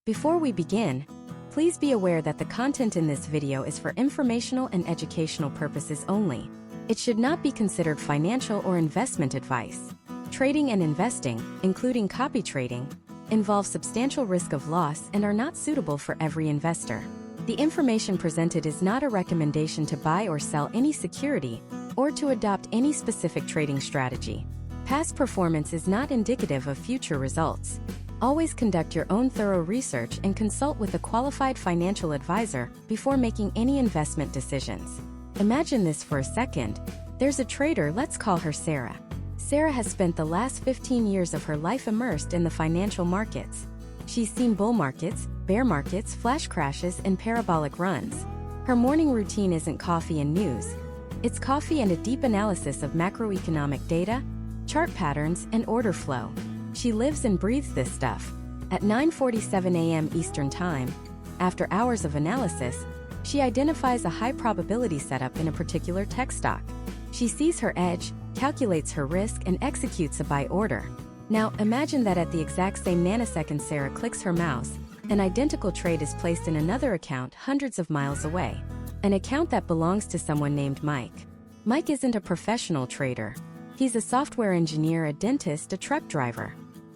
Before we begin, please be aware that the content in this video is for informational and educational purposes only. It should not be considered financial or investment advice. Trading and investing, including copy trading, involve substantial risk of loss and are not suitable for every investor. The information presented is not a recommendation to buy or sell any security or to adopt any specific trading strategy. Past performance is not indicative of future results. Always conduct your own thorough research and consult with a qualified financial advisor before making any investment decisions. Imagine this for a second. There's a trader, let's call her Sarah. Sarah has spent the last 15 years of her life immersed in the financial markets. She's seen bull markets, bear markets, flash crashes, and parabolic runs. Her morning routine isn't coffee and news. It's coffee and a deep analysis of macroeconomic data, chart patterns, and order flow. She lives and breathes this stuff. At 9:47 a.m. Eastern Time, after hours of analysis, she identifies a high probability setup in a particular tech stock. She sees her edge, calculates her risk, and executes a buy order. Now, imagine that at the exact same nanosecond Sarah clicks her mouse, an identical trade is placed in another account hundreds of miles away. An account that belongs to someone named Mike. Mike isn't a professional trader. He's a software engineer, a dentist, a truck driver.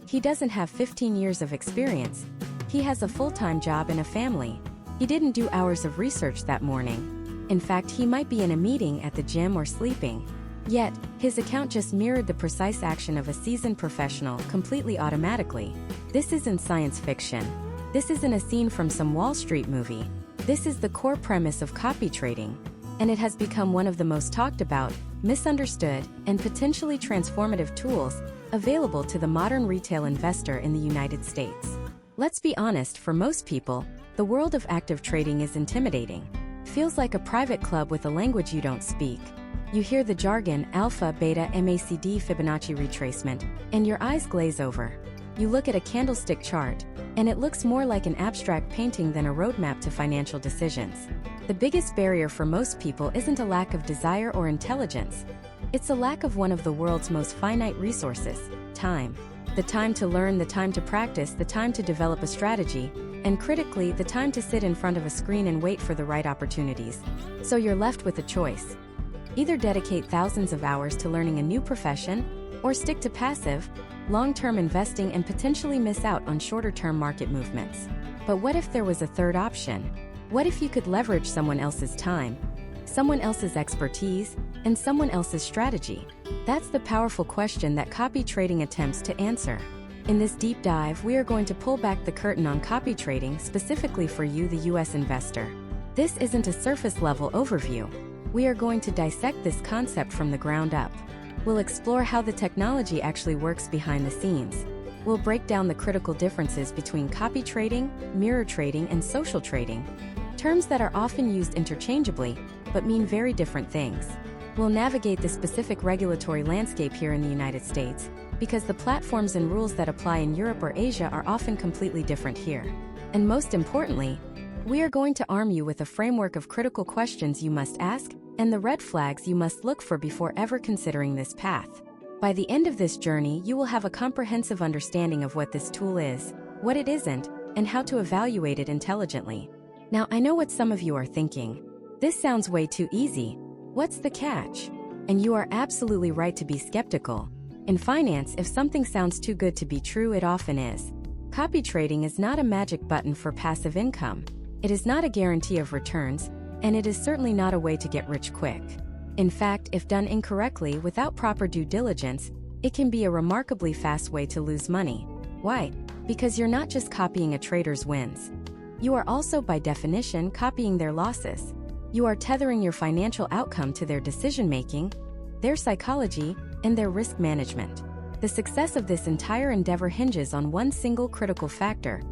He doesn't have 15 years of experience. He has a full-time job and a family. He didn't do hours of research that morning. In fact, he might be in a meeting, at the gym, or sleeping. Yet, his account just mirrored the precise action of a seasoned professional completely automatically. This isn't science fiction. This isn't a scene from some Wall Street movie. This is the core premise of copy trading. And it has become one of the most talked about, misunderstood, and potentially transformative tools available to the modern retail investor in the United States. Let's be honest, for most people, the world of active trading is intimidating. Feels like a private club with a language you don't speak. You hear the jargon, alpha, beta, MACD, Fibonacci retracement, and your eyes glaze over. You look at a candlestick chart, and it looks more like an abstract painting than a roadmap to financial decisions. The biggest barrier for most people isn't a lack of desire or intelligence. It's a lack of one of the world's most finite resources, time. The time to learn, the time to practice, the time to develop a strategy, and critically, the time to sit in front of a screen and wait for the right opportunities. So you're left with a choice. Either dedicate thousands of hours to learning a new profession, or stick to passive, long-term investing and potentially miss out on shorter-term market movements. But what if there was a third option? What if you could leverage someone else's time, someone else's expertise, and someone else's strategy? That's the powerful question that copy trading attempts to answer. In this deep dive, we are going to pull back the curtain on copy trading specifically for you, the US investor. This isn't a surface-level overview. We are going to dissect this concept from the ground up. We'll explore how the technology actually works behind the scenes. We'll break down the critical differences between copy trading, mirror trading, and social trading, terms that are often used interchangeably, but mean very different things. We'll navigate the specific regulatory landscape here in the United States, because the platforms and rules that apply in Europe or Asia are often completely different here. And most importantly, we are going to arm you with a framework of critical questions you must ask, and the red flags you must look for before ever considering this path. By the end of this journey, you will have a comprehensive understanding of what this tool is, what it isn't, and how to evaluate it intelligently. Now, I know what some of you are thinking. This sounds way too easy. What's the catch? And you are absolutely right to be skeptical. In finance, if something sounds too good to be true, it often is. Copy trading is not a magic button for passive income. It is not a guarantee of returns, and it is certainly not a way to get rich quick. In fact, if done incorrectly without proper due diligence, it can be a remarkably fast way to lose money. Why? Because you're not just copying a trader's wins. You are also, by definition, copying their losses. You are tethering your financial outcome to their decision-making, their psychology, and their risk management. The success of this entire endeavor hinges on one single critical factor: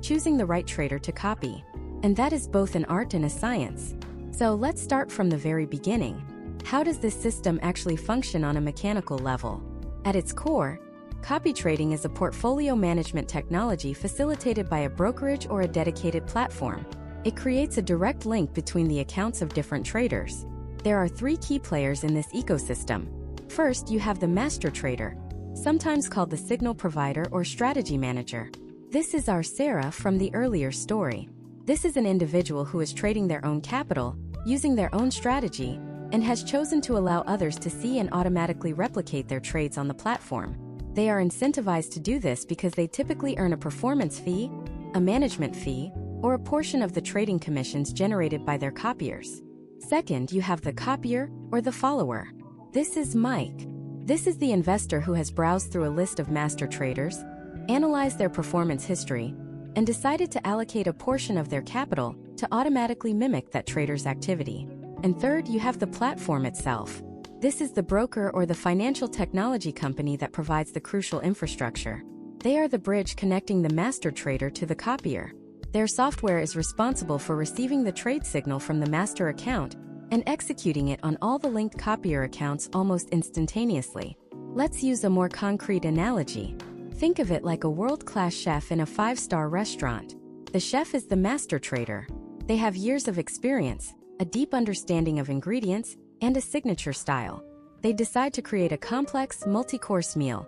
choosing the right trader to copy. And that is both an art and a science. So let's start from the very beginning. How does this system actually function on a mechanical level? At its core, copy trading is a portfolio management technology facilitated by a brokerage or a dedicated platform. It creates a direct link between the accounts of different traders. There are three key players in this ecosystem. First, you have the master trader, sometimes called the signal provider or strategy manager. This is our Sarah from the earlier story. This is an individual who is trading their own capital, using their own strategy, and has chosen to allow others to see and automatically replicate their trades on the platform. They are incentivized to do this because they typically earn a performance fee, a management fee, or a portion of the trading commissions generated by their copiers. Second, you have the copier or the follower. This is Mike. This is the investor who has browsed through a list of master traders, analyzed their performance history, and decided to allocate a portion of their capital to automatically mimic that trader's activity. And third, you have the platform itself. This is the broker or the financial technology company that provides the crucial infrastructure. They are the bridge connecting the master trader to the copier. Their software is responsible for receiving the trade signal from the master account and executing it on all the linked copier accounts almost instantaneously. Let's use a more concrete analogy. Think of it like a world-class chef in a 5-star restaurant. The chef is the master trader. They have years of experience, a deep understanding of ingredients, and a signature style. They decide to create a complex, multi-course meal.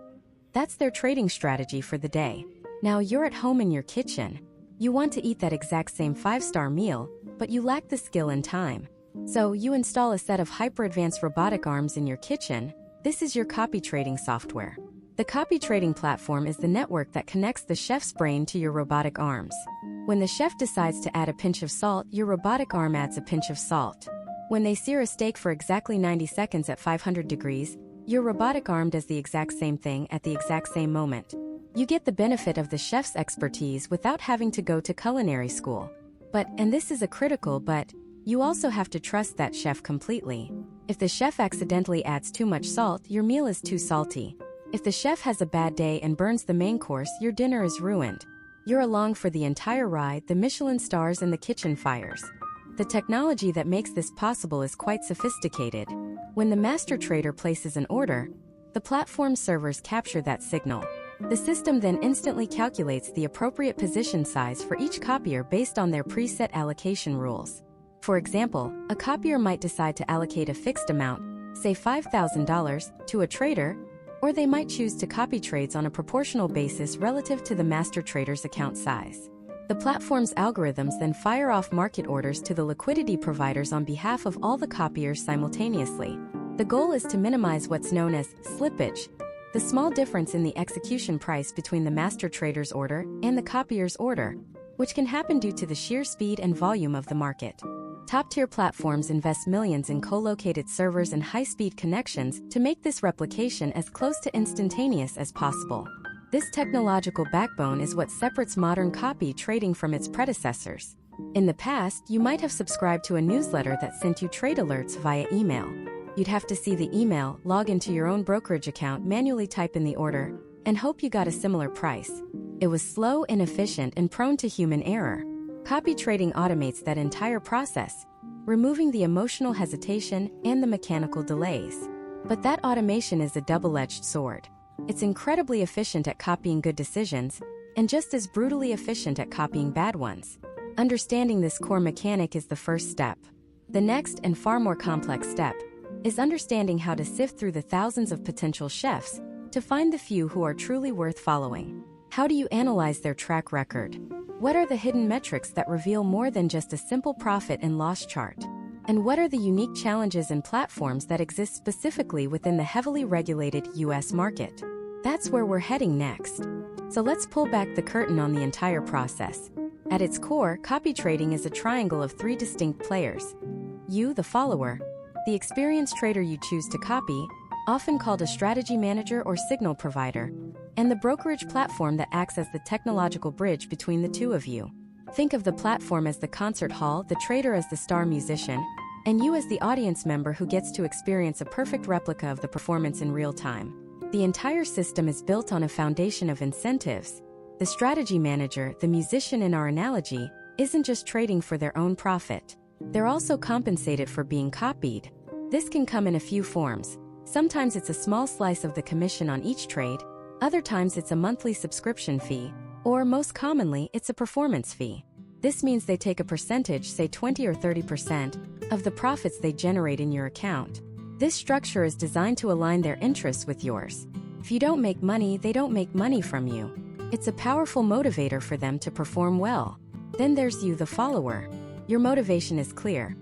That's their trading strategy for the day. Now you're at home in your kitchen. You want to eat that exact same 5-star meal, but you lack the skill and time. So you install a set of hyper-advanced robotic arms in your kitchen. This is your copy trading software. The copy trading platform is the network that connects the chef's brain to your robotic arms. When the chef decides to add a pinch of salt, your robotic arm adds a pinch of salt. When they sear a steak for exactly 90 seconds at 500 degrees, your robotic arm does the exact same thing at the exact same moment. You get the benefit of the chef's expertise without having to go to culinary school. But, and this is a critical but, you also have to trust that chef completely. If the chef accidentally adds too much salt, your meal is too salty. If the chef has a bad day and burns the main course, your dinner is ruined. You're along for the entire ride, the Michelin stars and the kitchen fires. The technology that makes this possible is quite sophisticated. When the master trader places an order, the platform servers capture that signal. The system then instantly calculates the appropriate position size for each copier based on their preset allocation rules. For example, a copier might decide to allocate a fixed amount, say $5,000, to a trader, or they might choose to copy trades on a proportional basis relative to the master trader's account size. The platform's algorithms then fire off market orders to the liquidity providers on behalf of all the copiers simultaneously. The goal is to minimize what's known as slippage, the small difference in the execution price between the master trader's order and the copier's order, which can happen due to the sheer speed and volume of the market. Top-tier platforms invest millions in co-located servers and high-speed connections to make this replication as close to instantaneous as possible. This technological backbone is what separates modern copy trading from its predecessors. In the past, you might have subscribed to a newsletter that sent you trade alerts via email. You'd have to see the email, log into your own brokerage account, manually type in the order, and hope you got a similar price. It was slow, inefficient, and prone to human error. Copy trading automates that entire process, removing the emotional hesitation and the mechanical delays. But that automation is a double-edged sword. It's incredibly efficient at copying good decisions, and just as brutally efficient at copying bad ones. Understanding this core mechanic is the first step. The next and far more complex step is understanding how to sift through the thousands of potential chefs to find the few who are truly worth following. How do you analyze their track record? What are the hidden metrics that reveal more than just a simple profit and loss chart? And what are the unique challenges and platforms that exist specifically within the heavily regulated US market? That's where we're heading next. So let's pull back the curtain on the entire process. At its core, copy trading is a triangle of 3 distinct players. You, the follower, the experienced trader you choose to copy, often called a strategy manager or signal provider, and the brokerage platform that acts as the technological bridge between the two of you. Think of the platform as the concert hall, the trader as the star musician, and you as the audience member who gets to experience a perfect replica of the performance in real time. The entire system is built on a foundation of incentives. The strategy manager, the musician in our analogy, isn't just trading for their own profit. They're also compensated for being copied. This can come in a few forms. Sometimes it's a small slice of the commission on each trade, other times it's a monthly subscription fee, or most commonly, it's a performance fee. This means they take a percentage, say 20 or 30%, of the profits they generate in your account. This structure is designed to align their interests with yours. If you don't make money, they don't make money from you. It's a powerful motivator for them to perform well. Then there's you, the follower. Your motivation is clear: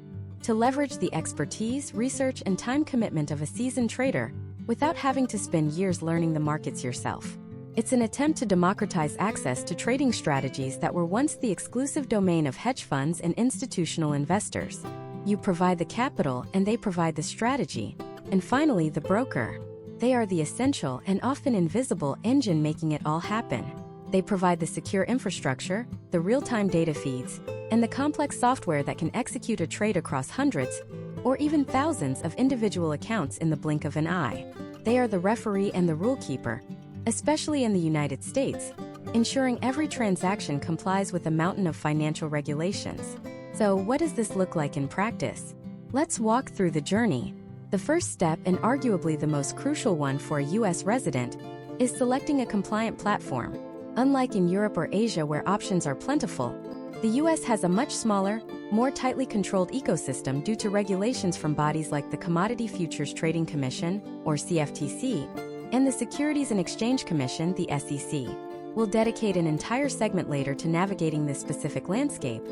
to leverage the expertise, research, and time commitment of a seasoned trader without having to spend years learning the markets yourself. It's an attempt to democratize access to trading strategies that were once the exclusive domain of hedge funds and institutional investors. You provide the capital and they provide the strategy. And finally, the broker. They are the essential and often invisible engine making it all happen. They provide the secure infrastructure, the real-time data feeds, and the complex software that can execute a trade across hundreds or even thousands of individual accounts in the blink of an eye. They are the referee and the rule keeper, especially in the United States, ensuring every transaction complies with a mountain of financial regulations. So, what does this look like in practice? Let's walk through the journey. The first step, and arguably the most crucial one for a U.S. resident, is selecting a compliant platform. Unlike in Europe or Asia where options are plentiful, the U.S. has a much smaller, more tightly controlled ecosystem due to regulations from bodies like the Commodity Futures Trading Commission, or CFTC, and the Securities and Exchange Commission, the SEC. We'll dedicate an entire segment later to navigating this specific landscape.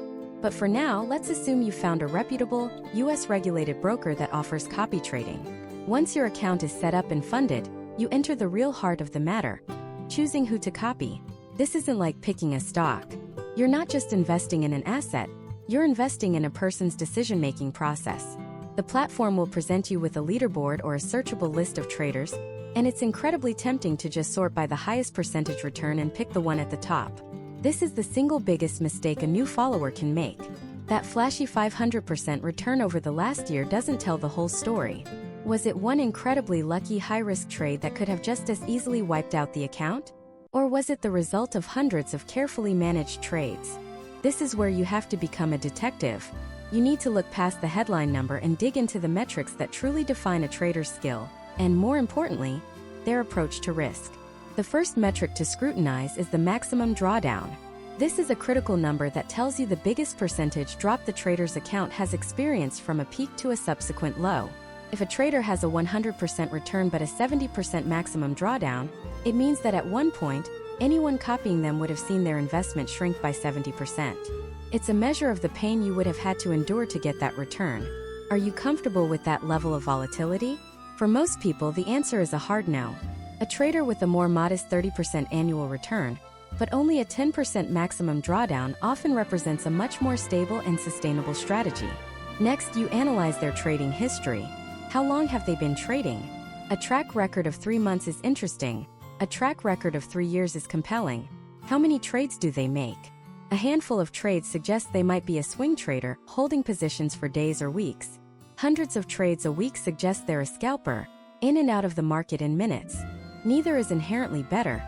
But for now, let's assume you found a reputable, U.S.-regulated broker that offers copy trading. Once your account is set up and funded, you enter the real heart of the matter: choosing who to copy. This isn't like picking a stock. You're not just investing in an asset, you're investing in a person's decision-making process. The platform will present you with a leaderboard or a searchable list of traders, and it's incredibly tempting to just sort by the highest percentage return and pick the one at the top. This is the single biggest mistake a new follower can make. That flashy 500% return over the last year doesn't tell the whole story. Was it one incredibly lucky high-risk trade that could have just as easily wiped out the account? Or was it the result of hundreds of carefully managed trades? This is where you have to become a detective. You need to look past the headline number and dig into the metrics that truly define a trader's skill, and more importantly, their approach to risk. The first metric to scrutinize is the maximum drawdown. This is a critical number that tells you the biggest percentage drop the trader's account has experienced from a peak to a subsequent low. If a trader has a 100% return but a 70% maximum drawdown, it means that at one point, anyone copying them would have seen their investment shrink by 70%. It's a measure of the pain you would have had to endure to get that return. Are you comfortable with that level of volatility? For most people, the answer is a hard no. A trader with a more modest 30% annual return, but only a 10% maximum drawdown, often represents a much more stable and sustainable strategy. Next, you analyze their trading history. How long have they been trading? A track record of 3 months is interesting. A track record of 3 years is compelling. How many trades do they make? A handful of trades suggests they might be a swing trader, holding positions for days or weeks. Hundreds of trades a week suggest they're a scalper, in and out of the market in minutes. Neither is inherently better,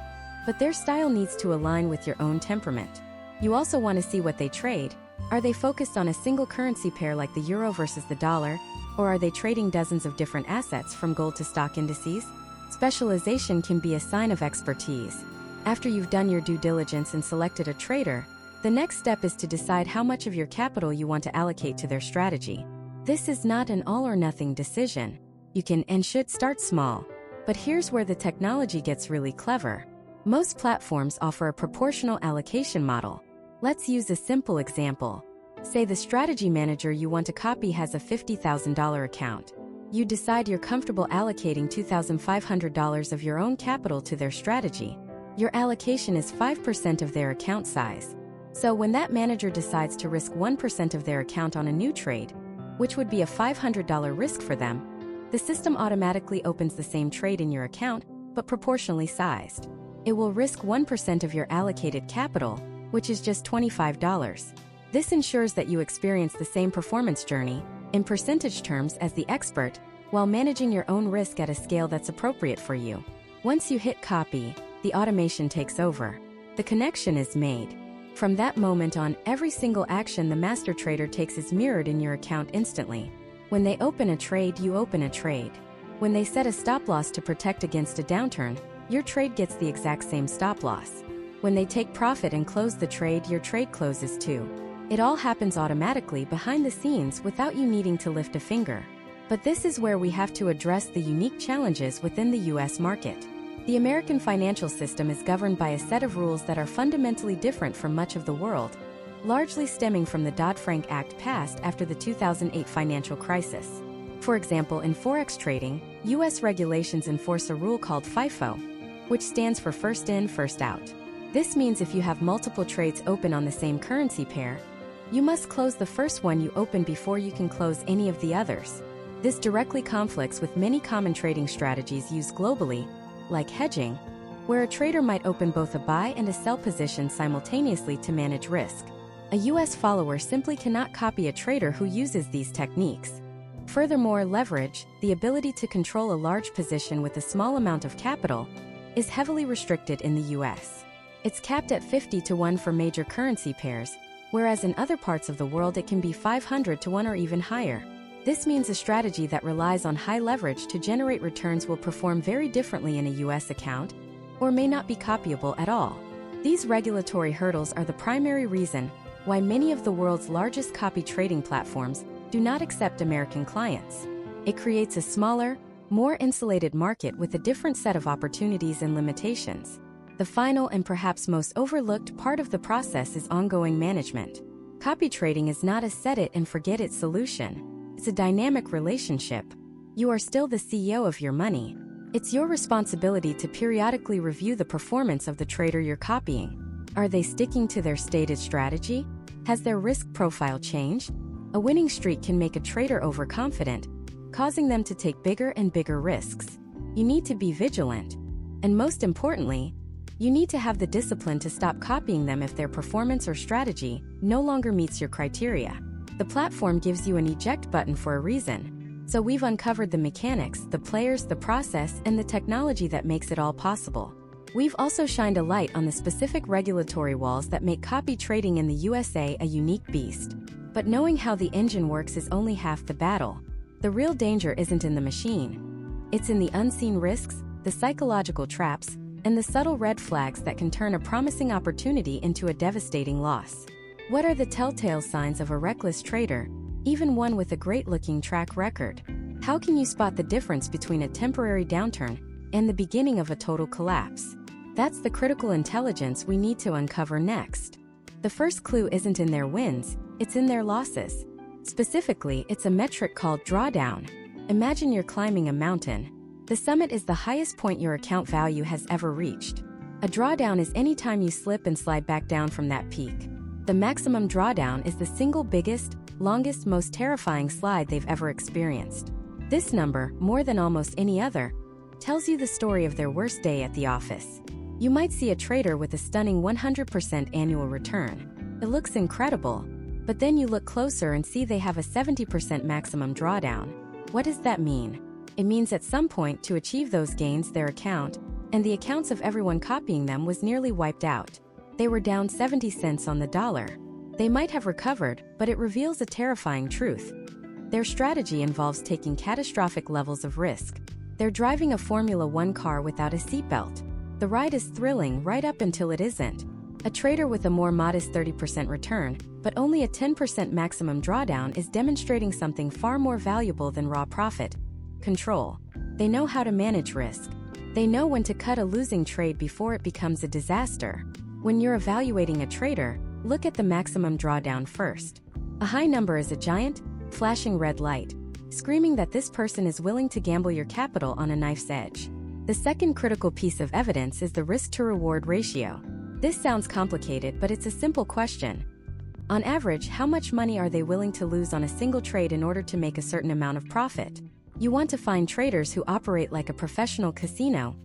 but their style needs to align with your own temperament. You also want to see what they trade. Are they focused on a single currency pair like the euro versus the dollar, or are they trading dozens of different assets from gold to stock indices? Specialization can be a sign of expertise. After you've done your due diligence and selected a trader, the next step is to decide how much of your capital you want to allocate to their strategy. This is not an all-or-nothing decision. You can and should start small. But here's where the technology gets really clever. Most platforms offer a proportional allocation model. Let's use a simple example. Say the strategy manager you want to copy has a $50,000 account. You decide you're comfortable allocating $2,500 of your own capital to their strategy. Your allocation is 5% of their account size. So when that manager decides to risk 1% of their account on a new trade, which would be a $500 risk for them, the system automatically opens the same trade in your account, but proportionally sized. It will risk 1% of your allocated capital, which is just $25. This ensures that you experience the same performance journey, in percentage terms, as the expert, while managing your own risk at a scale that's appropriate for you. Once you hit copy, the automation takes over. The connection is made. From that moment on, every single action the master trader takes is mirrored in your account instantly. When they open a trade, you open a trade. When they set a stop loss to protect against a downturn, your trade gets the exact same stop loss. When they take profit and close the trade, your trade closes too. It all happens automatically behind the scenes without you needing to lift a finger. But this is where we have to address the unique challenges within the US market. The American financial system is governed by a set of rules that are fundamentally different from much of the world, largely stemming from the Dodd-Frank Act passed after the 2008 financial crisis. For example, in forex trading, U.S. regulations enforce a rule called FIFO, which stands for first in, first out. This means if you have multiple trades open on the same currency pair, you must close the first one you open before you can close any of the others. This directly conflicts with many common trading strategies used globally, like hedging, where a trader might open both a buy and a sell position simultaneously to manage risk. A U.S. follower simply cannot copy a trader who uses these techniques. Furthermore, leverage, the ability to control a large position with a small amount of capital, is heavily restricted in the U.S. It's capped at 50 to 1 for major currency pairs, whereas in other parts of the world it can be 500 to 1 or even higher. This means a strategy that relies on high leverage to generate returns will perform very differently in a U.S. account, or may not be copyable at all. These regulatory hurdles are the primary reason why many of the world's largest copy trading platforms do not accept American clients. It creates a smaller, more insulated market with a different set of opportunities and limitations. The final and perhaps most overlooked part of the process is ongoing management. Copy trading is not a set-it-and-forget-it solution. It's a dynamic relationship. You are still the CEO of your money. It's your responsibility to periodically review the performance of the trader you're copying. Are they sticking to their stated strategy? Has their risk profile changed? A winning streak can make a trader overconfident, causing them to take bigger and bigger risks. You need to be vigilant. And most importantly, you need to have the discipline to stop copying them if their performance or strategy no longer meets your criteria. The platform gives you an eject button for a reason. So we've uncovered the mechanics, the players, the process, and the technology that makes it all possible. We've also shined a light on the specific regulatory walls that make copy trading in the USA a unique beast. But knowing how the engine works is only half the battle. The real danger isn't in the machine. It's in the unseen risks, the psychological traps, and the subtle red flags that can turn a promising opportunity into a devastating loss. What are the telltale signs of a reckless trader, even one with a great-looking track record? How can you spot the difference between a temporary downturn and the beginning of a total collapse? That's the critical intelligence we need to uncover next. The first clue isn't in their wins, it's in their losses. Specifically, it's a metric called drawdown. Imagine you're climbing a mountain. The summit is the highest point your account value has ever reached. A drawdown is any time you slip and slide back down from that peak. The maximum drawdown is the single biggest, longest, most terrifying slide they've ever experienced. This number, more than almost any other, tells you the story of their worst day at the office. You might see a trader with a stunning 100% annual return. It looks incredible, but then you look closer and see they have a 70% maximum drawdown. What does that mean? It means at some point to achieve those gains, their account, and the accounts of everyone copying them was nearly wiped out. They were down 70 cents on the dollar. They might have recovered, but it reveals a terrifying truth. Their strategy involves taking catastrophic levels of risk. They're driving a Formula One car without a seatbelt. The ride is thrilling right up until it isn't. A trader with a more modest 30% return, but only a 10% maximum drawdown is demonstrating something far more valuable than raw profit: control. They know how to manage risk. They know when to cut a losing trade before it becomes a disaster. When you're evaluating a trader, look at the maximum drawdown first. A high number is a giant, flashing red light, screaming that this person is willing to gamble your capital on a knife's edge. The second critical piece of evidence is the risk-to-reward ratio. This sounds complicated, but it's a simple question. On average, how much money are they willing to lose on a single trade in order to make a certain amount of profit? You want to find traders who operate like a professional casino,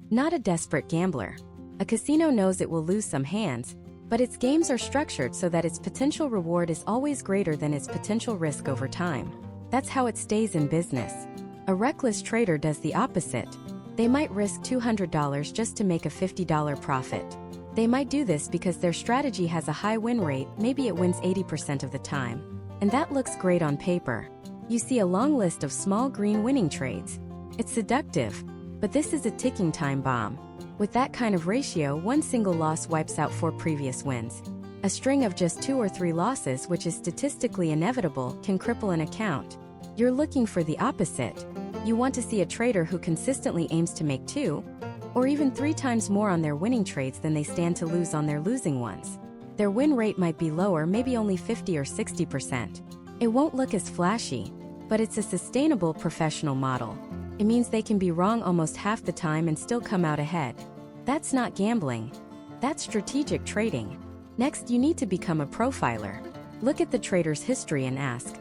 not a desperate gambler. A casino knows it will lose some hands, but its games are structured so that its potential reward is always greater than its potential risk over time. That's how it stays in business. A reckless trader does the opposite. They might risk $200 just to make a $50 profit. They might do this because their strategy has a high win rate, maybe it wins 80% of the time. And that looks great on paper. You see a long list of small green winning trades. It's seductive, but this is a ticking time bomb. With that kind of ratio, one single loss wipes out 4 previous wins. A string of just 2 or 3 losses, which is statistically inevitable, can cripple an account. You're looking for the opposite. You want to see a trader who consistently aims to make 2, or even 3 times more on their winning trades than they stand to lose on their losing ones. Their win rate might be lower, maybe only 50 or 60%. It won't look as flashy, but it's a sustainable professional model. It means they can be wrong almost half the time and still come out ahead. That's not gambling. That's strategic trading. Next, you need to become a profiler. Look at the trader's history and ask,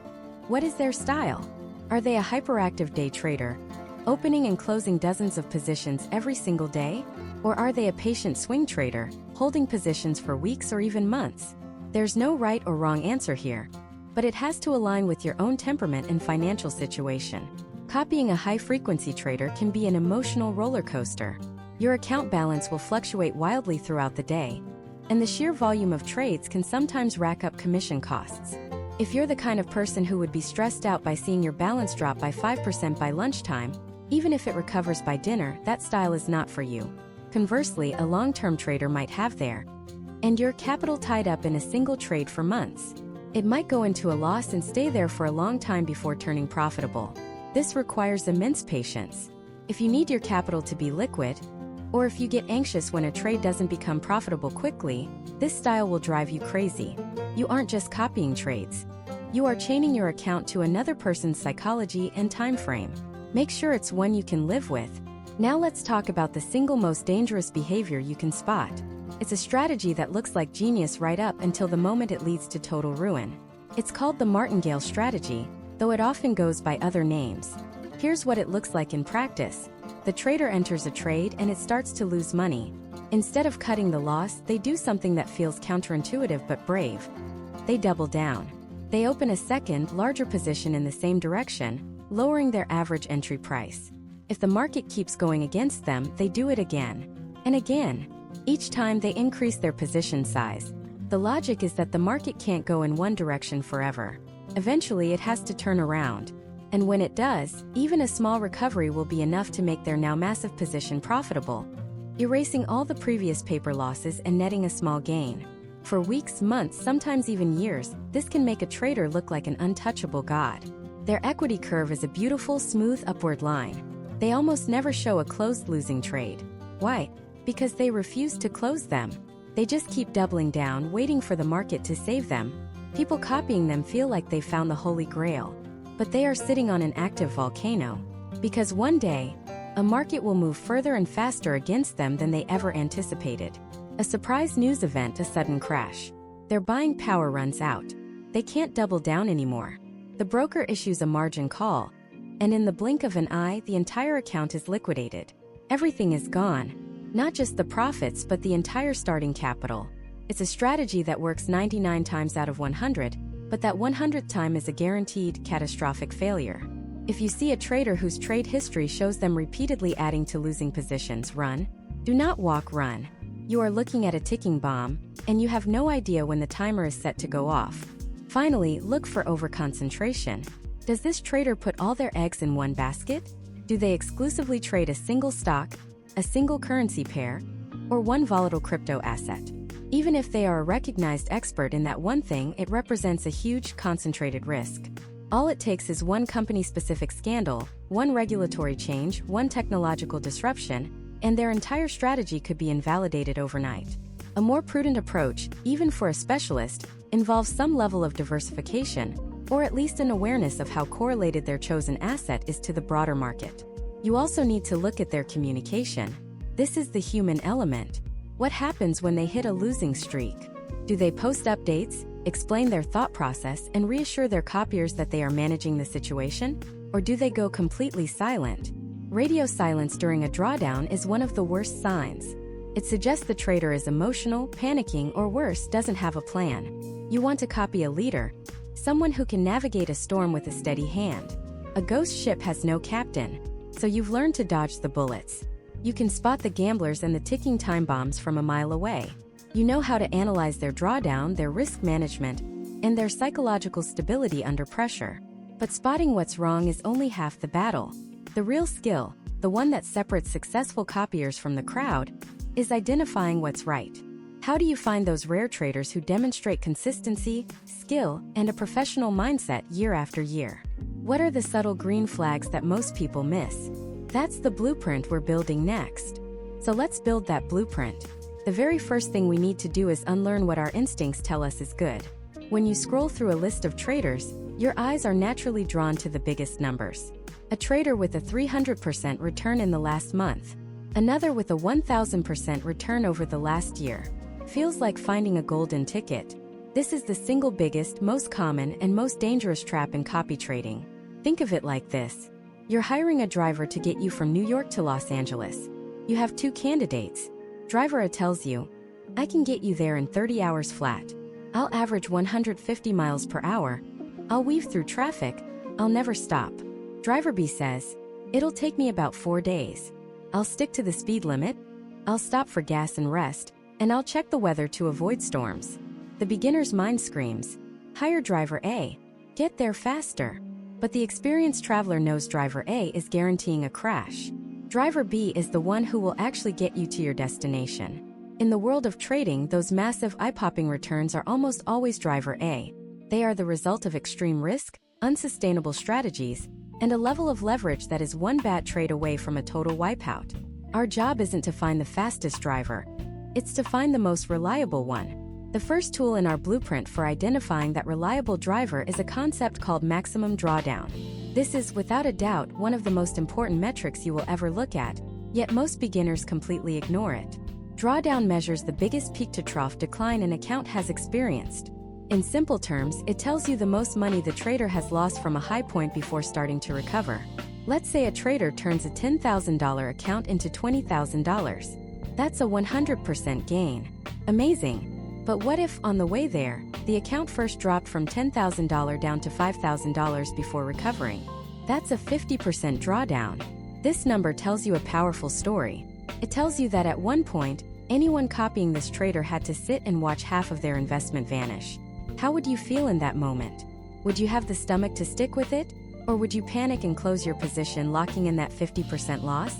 what is their style? Are they a hyperactive day trader, opening and closing dozens of positions every single day? Or are they a patient swing trader, holding positions for weeks or even months? There's no right or wrong answer here, but it has to align with your own temperament and financial situation. Copying a high-frequency trader can be an emotional roller coaster. Your account balance will fluctuate wildly throughout the day, and the sheer volume of trades can sometimes rack up commission costs. If you're the kind of person who would be stressed out by seeing your balance drop by 5% by lunchtime, even if it recovers by dinner, that style is not for you. Conversely, a long-term trader might have their and your capital tied up in a single trade for months. It might go into a loss and stay there for a long time before turning profitable. This requires immense patience. If you need your capital to be liquid, or if you get anxious when a trade doesn't become profitable quickly, this style will drive you crazy. You aren't just copying trades. You are chaining your account to another person's psychology and time frame. Make sure it's one you can live with. Now let's talk about the single most dangerous behavior you can spot. It's a strategy that looks like genius right up until the moment it leads to total ruin. It's called the martingale strategy, though it often goes by other names. Here's what it looks like in practice. The trader enters a trade and it starts to lose money. Instead of cutting the loss, they do something that feels counterintuitive but brave. They double down. They open a second, larger position in the same direction, lowering their average entry price. If the market keeps going against them, they do it again and again. Each time they increase their position size. The logic is that the market can't go in one direction forever. Eventually, it has to turn around. And when it does, even a small recovery will be enough to make their now massive position profitable, erasing all the previous paper losses and netting a small gain. For weeks, months, sometimes even years, this can make a trader look like an untouchable god. Their equity curve is a beautiful, smooth upward line. They almost never show a closed losing trade. Why? Because they refuse to close them. They just keep doubling down, waiting for the market to save them. People copying them feel like they found the Holy Grail. But they are sitting on an active volcano. Because one day, a market will move further and faster against them than they ever anticipated. A surprise news event, a sudden crash. Their buying power runs out. They can't double down anymore. The broker issues a margin call, and in the blink of an eye, the entire account is liquidated. Everything is gone. Not just the profits, but the entire starting capital. It's a strategy that works 99 times out of 100, but that 100th time is a guaranteed catastrophic failure. If you see a trader whose trade history shows them repeatedly adding to losing positions, run. Do not walk, run. You are looking at a ticking bomb, and you have no idea when the timer is set to go off. Finally, look for overconcentration. Does this trader put all their eggs in one basket? Do they exclusively trade a single stock, a single currency pair, or one volatile crypto asset? Even if they are a recognized expert in that one thing, it represents a huge, concentrated risk. All it takes is one company-specific scandal, one regulatory change, one technological disruption, and their entire strategy could be invalidated overnight. A more prudent approach, even for a specialist, involves some level of diversification, or at least an awareness of how correlated their chosen asset is to the broader market. You also need to look at their communication. This is the human element. What happens when they hit a losing streak? Do they post updates, explain their thought process, and reassure their copiers that they are managing the situation? Or do they go completely silent? Radio silence during a drawdown is one of the worst signs. It suggests the trader is emotional, panicking, or worse, doesn't have a plan. You want to copy a leader, someone who can navigate a storm with a steady hand. A ghost ship has no captain, so you've learned to dodge the bullets. You can spot the gamblers and the ticking time bombs from a mile away. You know how to analyze their drawdown, their risk management, and their psychological stability under pressure. But spotting what's wrong is only half the battle. The real skill, the one that separates successful copiers from the crowd, is identifying what's right. How do you find those rare traders who demonstrate consistency, skill, and a professional mindset year after year? What are the subtle green flags that most people miss? That's the blueprint we're building next. So let's build that blueprint. The very first thing we need to do is unlearn what our instincts tell us is good. When you scroll through a list of traders, your eyes are naturally drawn to the biggest numbers. A trader with a 300% return in the last month. Another with a 1000% return over the last year. Feels like finding a golden ticket. This is the single biggest, most common, and most dangerous trap in copy trading. Think of it like this. You're hiring a driver to get you from New York to Los Angeles. You have two candidates. Driver A tells you, I can get you there in 30 hours flat. I'll average 150 miles per hour. I'll weave through traffic. I'll never stop. Driver B says, it'll take me about 4 days. I'll stick to the speed limit. I'll stop for gas and rest. And I'll check the weather to avoid storms. The beginner's mind screams, hire driver A. Get there faster. But the experienced traveler knows driver A is guaranteeing a crash. Driver B is the one who will actually get you to your destination. In the world of trading, those massive eye-popping returns are almost always driver A. They are the result of extreme risk, unsustainable strategies, and a level of leverage that is one bad trade away from a total wipeout. Our job isn't to find the fastest driver. It's to find the most reliable one. The first tool in our blueprint for identifying that reliable driver is a concept called maximum drawdown. This is, without a doubt, one of the most important metrics you will ever look at, yet most beginners completely ignore it. Drawdown measures the biggest peak-to-trough decline an account has experienced. In simple terms, it tells you the most money the trader has lost from a high point before starting to recover. Let's say a trader turns a $10,000 account into $20,000. That's a 100% gain. Amazing. But what if, on the way there, the account first dropped from $10,000 down to $5,000 before recovering? That's a 50% drawdown. This number tells you a powerful story. It tells you that at one point, anyone copying this trader had to sit and watch half of their investment vanish. How would you feel in that moment? Would you have the stomach to stick with it? Or would you panic and close your position, locking in that 50% loss?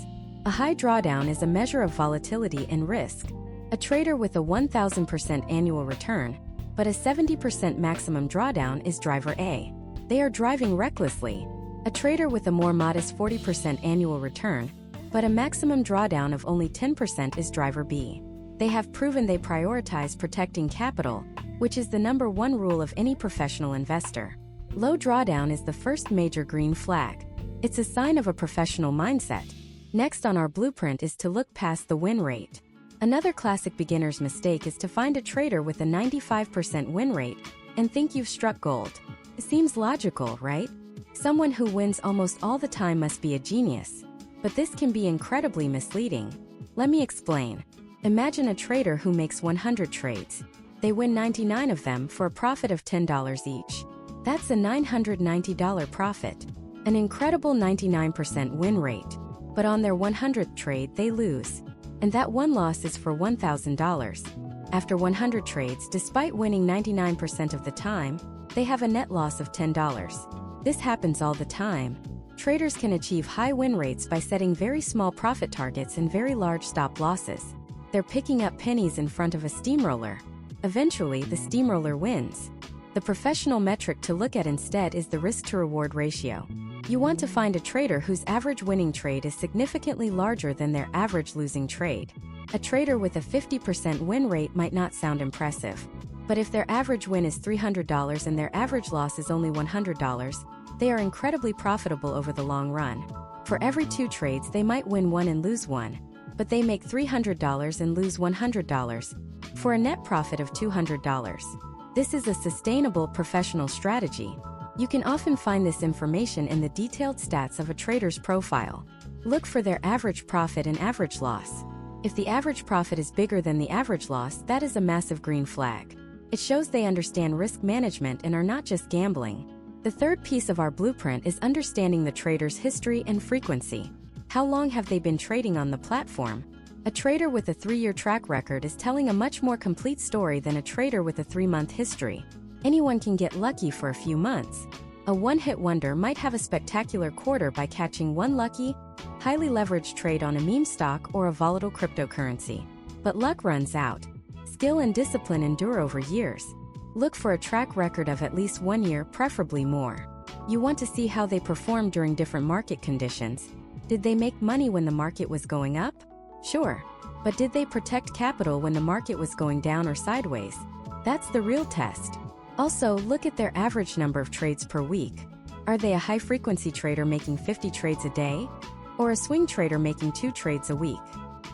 A high drawdown is a measure of volatility and risk. A trader with a 1,000% annual return, but a 70% maximum drawdown is driver A. They are driving recklessly. A trader with a more modest 40% annual return, but a maximum drawdown of only 10% is driver B. They have proven they prioritize protecting capital, which is the number one rule of any professional investor. Low drawdown is the first major green flag. It's a sign of a professional mindset. Next on our blueprint is to look past the win rate. Another classic beginner's mistake is to find a trader with a 95% win rate and think you've struck gold. It seems logical, right? Someone who wins almost all the time must be a genius. But this can be incredibly misleading. Let me explain. Imagine a trader who makes 100 trades. They win 99 of them for a profit of $10 each. That's a $990 profit. An incredible 99% win rate. But on their 100th trade, they lose. And that one loss is for $1,000. After 100 trades, despite winning 99% of the time, they have a net loss of $10. This happens all the time. Traders can achieve high win rates by setting very small profit targets and very large stop losses. They're picking up pennies in front of a steamroller. Eventually, the steamroller wins. The professional metric to look at instead is the risk-to-reward ratio. You want to find a trader whose average winning trade is significantly larger than their average losing trade. A trader with a 50% win rate might not sound impressive. But if their average win is $300 and their average loss is only $100, they are incredibly profitable over the long run. For every 2 trades, they might win 1 and lose 1. But they make $300 and lose $100, for a net profit of $200. This is a sustainable professional strategy. You can often find this information in the detailed stats of a trader's profile. Look for their average profit and average loss. If the average profit is bigger than the average loss, that is a massive green flag. It shows they understand risk management and are not just gambling. The third piece of our blueprint is understanding the trader's history and frequency. How long have they been trading on the platform? A trader with a 3-year track record is telling a much more complete story than a trader with a 3-month history. Anyone can get lucky for a few months. A one-hit wonder might have a spectacular quarter by catching one lucky, highly leveraged trade on a meme stock or a volatile cryptocurrency. But luck runs out. Skill and discipline endure over years. Look for a track record of at least 1 year, preferably more. You want to see how they performed during different market conditions. Did they make money when the market was going up? Sure. But did they protect capital when the market was going down or sideways? That's the real test. Also, look at their average number of trades per week. Are they a high-frequency trader making 50 trades a day? Or a swing trader making 2 trades a week?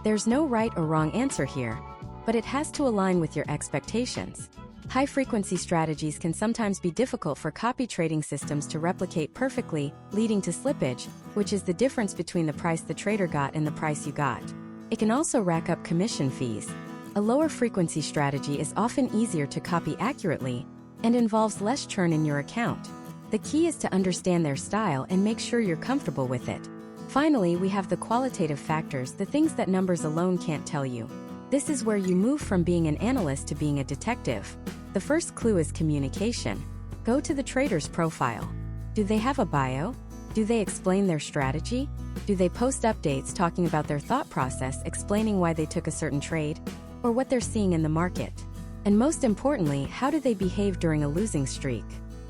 There's no right or wrong answer here, but it has to align with your expectations. High-frequency strategies can sometimes be difficult for copy trading systems to replicate perfectly, leading to slippage, which is the difference between the price the trader got and the price you got. It can also rack up commission fees. A lower frequency strategy is often easier to copy accurately and involves less churn in your account. The key is to understand their style and make sure you're comfortable with it. Finally, we have the qualitative factors, the things that numbers alone can't tell you. This is where you move from being an analyst to being a detective. The first clue is communication. Go to the trader's profile. Do they have a bio? Do they explain their strategy? Do they post updates talking about their thought process, explaining why they took a certain trade, or what they're seeing in the market? And most importantly, how do they behave during a losing streak?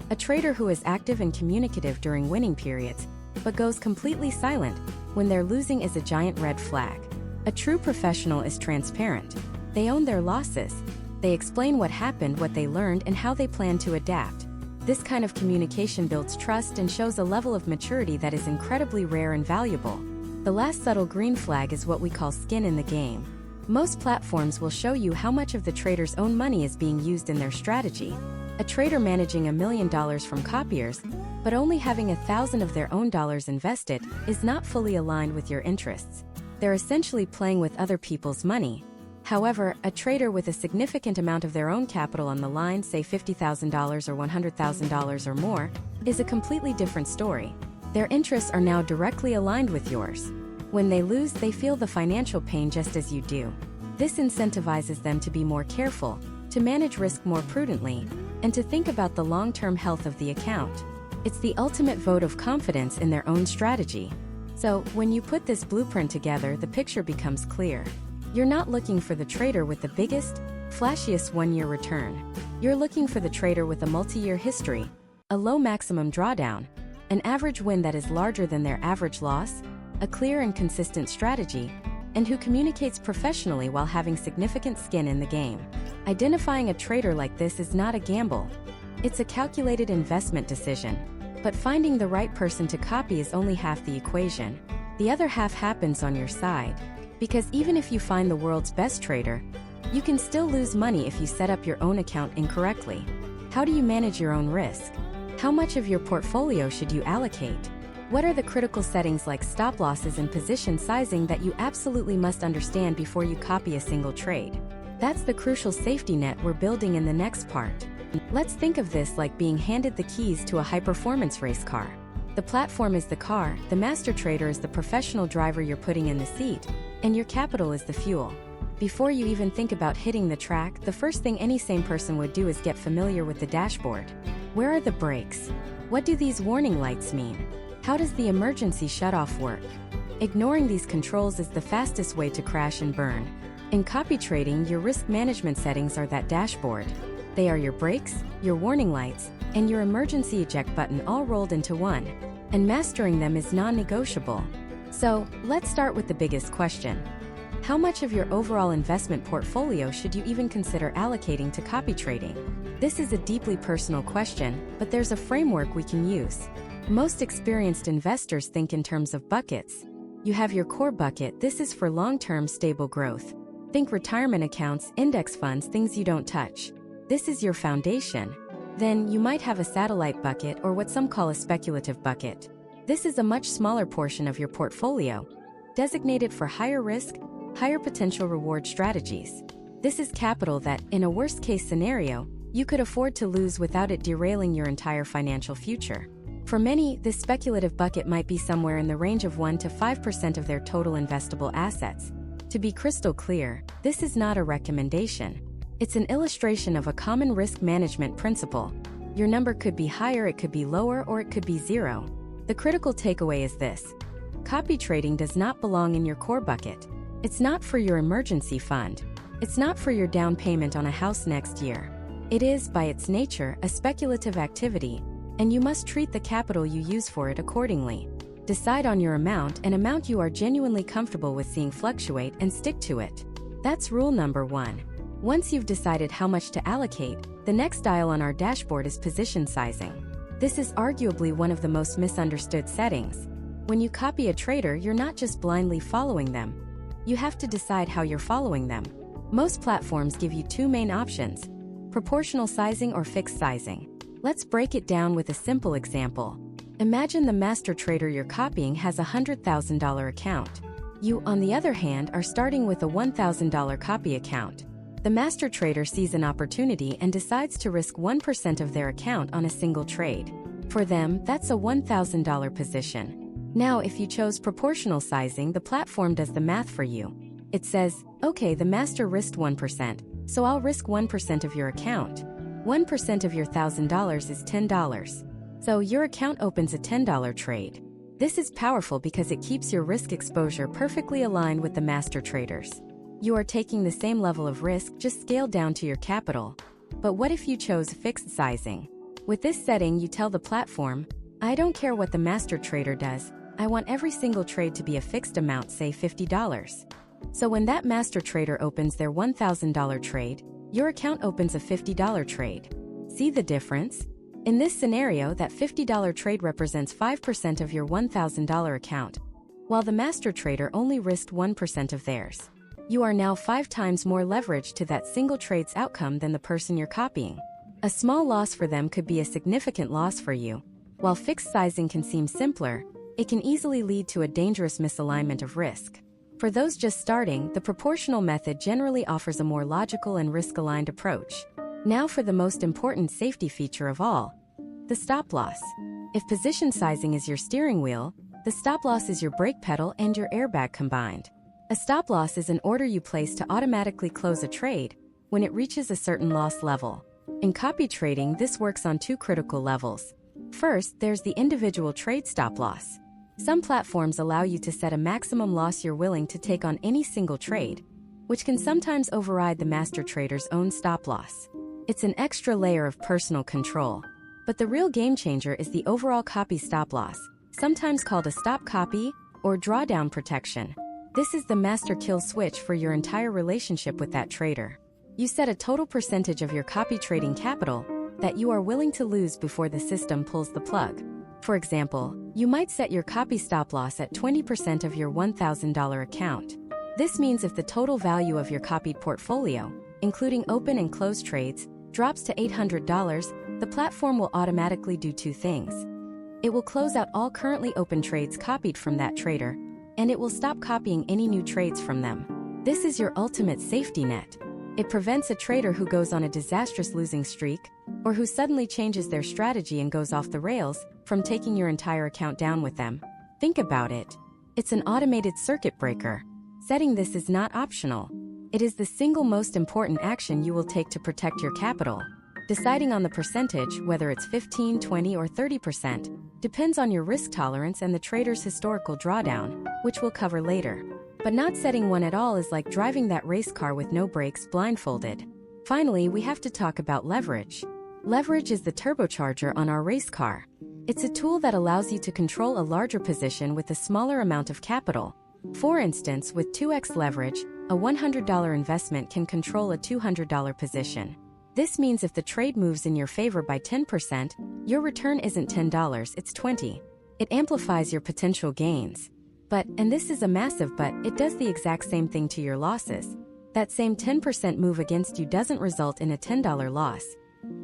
A trader who is active and communicative during winning periods, but goes completely silent when they're losing is a giant red flag. A true professional is transparent. They own their losses. They explain what happened, what they learned, and how they plan to adapt. This kind of communication builds trust and shows a level of maturity that is incredibly rare and valuable. The last subtle green flag is what we call skin in the game. Most platforms will show you how much of the trader's own money is being used in their strategy. A trader managing $1 million from copiers, but only having 1,000 of their own dollars invested, is not fully aligned with your interests. They're essentially playing with other people's money. However, a trader with a significant amount of their own capital on the line, say $50,000 or $100,000 or more, is a completely different story. Their interests are now directly aligned with yours. When they lose, they feel the financial pain just as you do. This incentivizes them to be more careful, to manage risk more prudently, and to think about the long-term health of the account. It's the ultimate vote of confidence in their own strategy. So, when you put this blueprint together, the picture becomes clear. You're not looking for the trader with the biggest, flashiest one-year return. You're looking for the trader with a multi-year history, a low maximum drawdown, an average win that is larger than their average loss, a clear and consistent strategy, and who communicates professionally while having significant skin in the game. Identifying a trader like this is not a gamble. It's a calculated investment decision. But finding the right person to copy is only half the equation. The other half happens on your side. Because even if you find the world's best trader, you can still lose money if you set up your own account incorrectly. How do you manage your own risk? How much of your portfolio should you allocate? What are the critical settings like stop losses and position sizing that you absolutely must understand before you copy a single trade? That's the crucial safety net we're building in the next part. Let's think of this like being handed the keys to a high-performance race car. The platform is the car, the master trader is the professional driver you're putting in the seat, and your capital is the fuel. Before you even think about hitting the track, the first thing any sane person would do is get familiar with the dashboard. Where are the brakes? What do these warning lights mean? How does the emergency shutoff work? Ignoring these controls is the fastest way to crash and burn. In copy trading, your risk management settings are that dashboard. They are your brakes, your warning lights, and your emergency eject button all rolled into one. And mastering them is non-negotiable. So, let's start with the biggest question. How much of your overall investment portfolio should you even consider allocating to copy trading? This is a deeply personal question, but there's a framework we can use. Most experienced investors think in terms of buckets. You have your core bucket, this is for long-term stable growth. Think retirement accounts, index funds, things you don't touch. This is your foundation. Then, you might have a satellite bucket or what some call a speculative bucket. This is a much smaller portion of your portfolio, designated for higher risk, higher potential reward strategies. This is capital that, in a worst-case scenario, you could afford to lose without it derailing your entire financial future. For many, this speculative bucket might be somewhere in the range of 1 to 5% of their total investable assets. To be crystal clear, this is not a recommendation. It's an illustration of a common risk management principle. Your number could be higher, it could be lower, or it could be zero. The critical takeaway is this. Copy trading does not belong in your core bucket. It's not for your emergency fund. It's not for your down payment on a house next year. It is, by its nature, a speculative activity, and you must treat the capital you use for it accordingly. Decide on your amount, an amount you are genuinely comfortable with seeing fluctuate, and stick to it. That's rule number 1. Once you've decided how much to allocate, the next dial on our dashboard is position sizing. This is arguably one of the most misunderstood settings. When you copy a trader, you're not just blindly following them. You have to decide how you're following them. Most platforms give you 2 main options: proportional sizing or fixed sizing. Let's break it down with a simple example. Imagine the master trader you're copying has a $100,000 account. You, on the other hand, are starting with a $1,000 copy account. The master trader sees an opportunity and decides to risk 1% of their account on a single trade. For them, that's a $1,000 position. Now, if you chose proportional sizing, the platform does the math for you. It says, okay, the master risked 1%, so I'll risk 1% of your account. 1% of your $1,000 is $10. So your account opens a $10 trade. This is powerful because it keeps your risk exposure perfectly aligned with the master traders. You are taking the same level of risk, just scaled down to your capital. But what if you chose fixed sizing? With this setting, you tell the platform, I don't care what the master trader does, I want every single trade to be a fixed amount, say $50. So when that master trader opens their $1,000 trade, your account opens a $50 trade. See the difference? In this scenario, that $50 trade represents 5% of your $1,000 account, while the master trader only risked 1% of theirs. You are now 5 times more leveraged to that single trade's outcome than the person you're copying. A small loss for them could be a significant loss for you. While fixed sizing can seem simpler, it can easily lead to a dangerous misalignment of risk. For those just starting, the proportional method generally offers a more logical and risk-aligned approach. Now for the most important safety feature of all, the stop loss. If position sizing is your steering wheel, the stop loss is your brake pedal and your airbag combined. A stop loss is an order you place to automatically close a trade when it reaches a certain loss level. In copy trading, this works on 2 critical levels. First, there's the individual trade stop loss. Some platforms allow you to set a maximum loss you're willing to take on any single trade, which can sometimes override the master trader's own stop loss. It's an extra layer of personal control. But the real game changer is the overall copy stop loss, sometimes called a stop copy or drawdown protection. This is the master kill switch for your entire relationship with that trader. You set a total percentage of your copy trading capital that you are willing to lose before the system pulls the plug. For example, you might set your copy stop loss at 20% of your $1,000 account. This means if the total value of your copied portfolio, including open and closed trades, drops to $800, the platform will automatically do 2 things. It will close out all currently open trades copied from that trader, and it will stop copying any new trades from them. This is your ultimate safety net. It prevents a trader who goes on a disastrous losing streak, or who suddenly changes their strategy and goes off the rails, from taking your entire account down with them. Think about it. It's an automated circuit breaker. Setting this is not optional. It is the single most important action you will take to protect your capital. Deciding on the percentage, whether it's 15, 20, or 30%, depends on your risk tolerance and the trader's historical drawdown, which we'll cover later. But not setting one at all is like driving that race car with no brakes blindfolded. Finally, we have to talk about leverage. Leverage is the turbocharger on our race car. It's a tool that allows you to control a larger position with a smaller amount of capital. For instance, with 2x leverage, a $100 investment can control a $200 position. This means if the trade moves in your favor by 10%, your return isn't $10, it's $20. It amplifies your potential gains. But, and this is a massive but, it does the exact same thing to your losses. That same 10% move against you doesn't result in a $10 loss.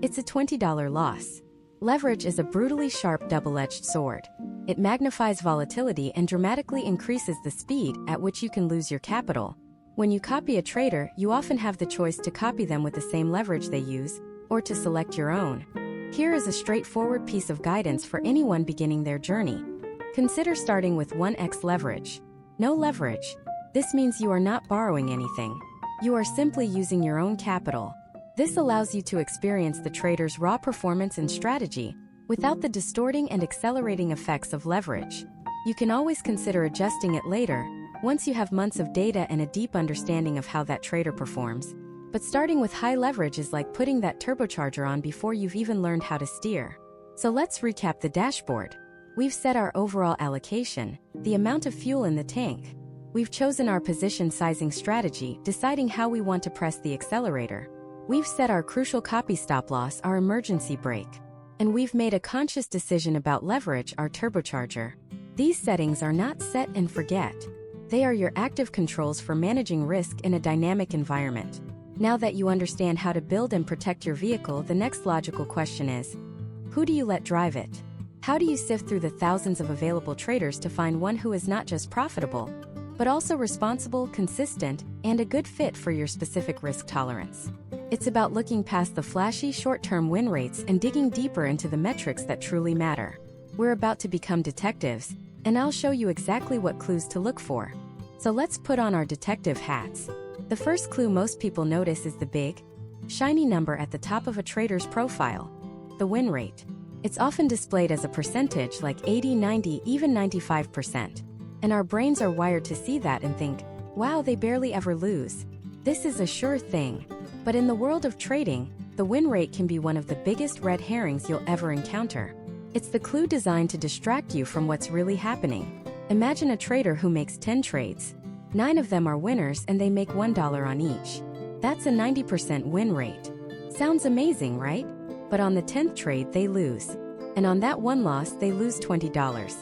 It's a $20 loss. Leverage is a brutally sharp double-edged sword. It magnifies volatility and dramatically increases the speed at which you can lose your capital. When you copy a trader, you often have the choice to copy them with the same leverage they use, or to select your own. Here is a straightforward piece of guidance for anyone beginning their journey. Consider starting with 1x leverage. No leverage. This means you are not borrowing anything. You are simply using your own capital. This allows you to experience the trader's raw performance and strategy, without the distorting and accelerating effects of leverage. You can always consider adjusting it later, once you have months of data and a deep understanding of how that trader performs. But starting with high leverage is like putting that turbocharger on before you've even learned how to steer. So let's recap the dashboard. We've set our overall allocation, the amount of fuel in the tank. We've chosen our position sizing strategy, deciding how we want to press the accelerator. We've set our crucial copy stop loss, our emergency brake. And we've made a conscious decision about leverage, our turbocharger. These settings are not set and forget. They are your active controls for managing risk in a dynamic environment. Now that you understand how to build and protect your vehicle, the next logical question is, who do you let drive it? How do you sift through the thousands of available traders to find one who is not just profitable, but also responsible, consistent, and a good fit for your specific risk tolerance? It's about looking past the flashy short-term win rates and digging deeper into the metrics that truly matter. We're about to become detectives, and I'll show you exactly what clues to look for. So let's put on our detective hats. The first clue most people notice is the big, shiny number at the top of a trader's profile, the win rate. It's often displayed as a percentage like 80, 90, even 95%. And our brains are wired to see that and think, wow, they barely ever lose. This is a sure thing. But in the world of trading, the win rate can be one of the biggest red herrings you'll ever encounter. It's the clue designed to distract you from what's really happening. Imagine a trader who makes 10 trades. 9 of them are winners and they make $1 on each. That's a 90% win rate. Sounds amazing, right? But on the 10th trade, they lose. And on that one loss, they lose $20.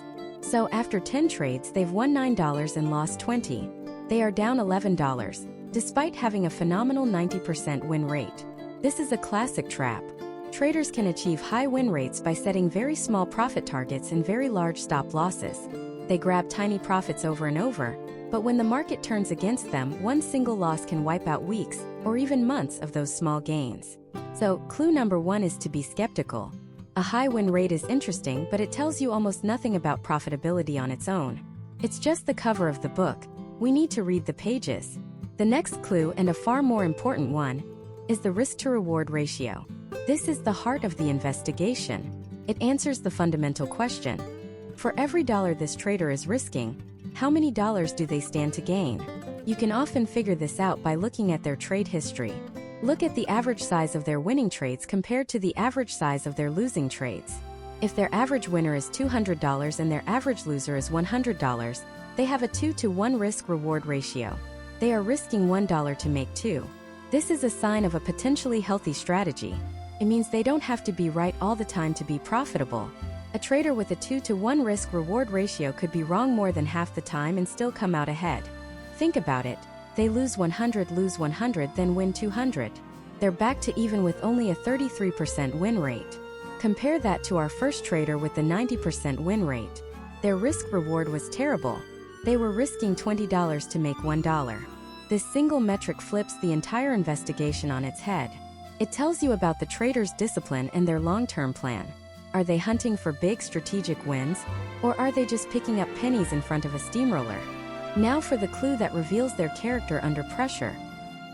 So after 10 trades, they've won $9 and lost $20. They are down $11, despite having a phenomenal 90% win rate. This is a classic trap. Traders can achieve high win rates by setting very small profit targets and very large stop losses. They grab tiny profits over and over, but when the market turns against them, one single loss can wipe out weeks or even months of those small gains. So, clue number 1 is to be skeptical. A high win rate is interesting, but it tells you almost nothing about profitability on its own. It's just the cover of the book. We need to read the pages. The next clue, and a far more important one, is the risk-to-reward ratio. This is the heart of the investigation. It answers the fundamental question. For every dollar this trader is risking, how many dollars do they stand to gain? You can often figure this out by looking at their trade history. Look at the average size of their winning trades compared to the average size of their losing trades. If their average winner is $200 and their average loser is $100, they have a 2-to-1 risk-reward ratio. They are risking $1 to make 2. This is a sign of a potentially healthy strategy. It means they don't have to be right all the time to be profitable. A trader with a 2-to-1 risk-reward ratio could be wrong more than half the time and still come out ahead. Think about it. They lose 100, then win 200. They're back to even with only a 33% win rate. Compare that to our first trader with the 90% win rate. Their risk-reward was terrible. They were risking $20 to make $1. This single metric flips the entire investigation on its head. It tells you about the trader's discipline and their long-term plan. Are they hunting for big strategic wins, or are they just picking up pennies in front of a steamroller? Now for the clue that reveals their character under pressure.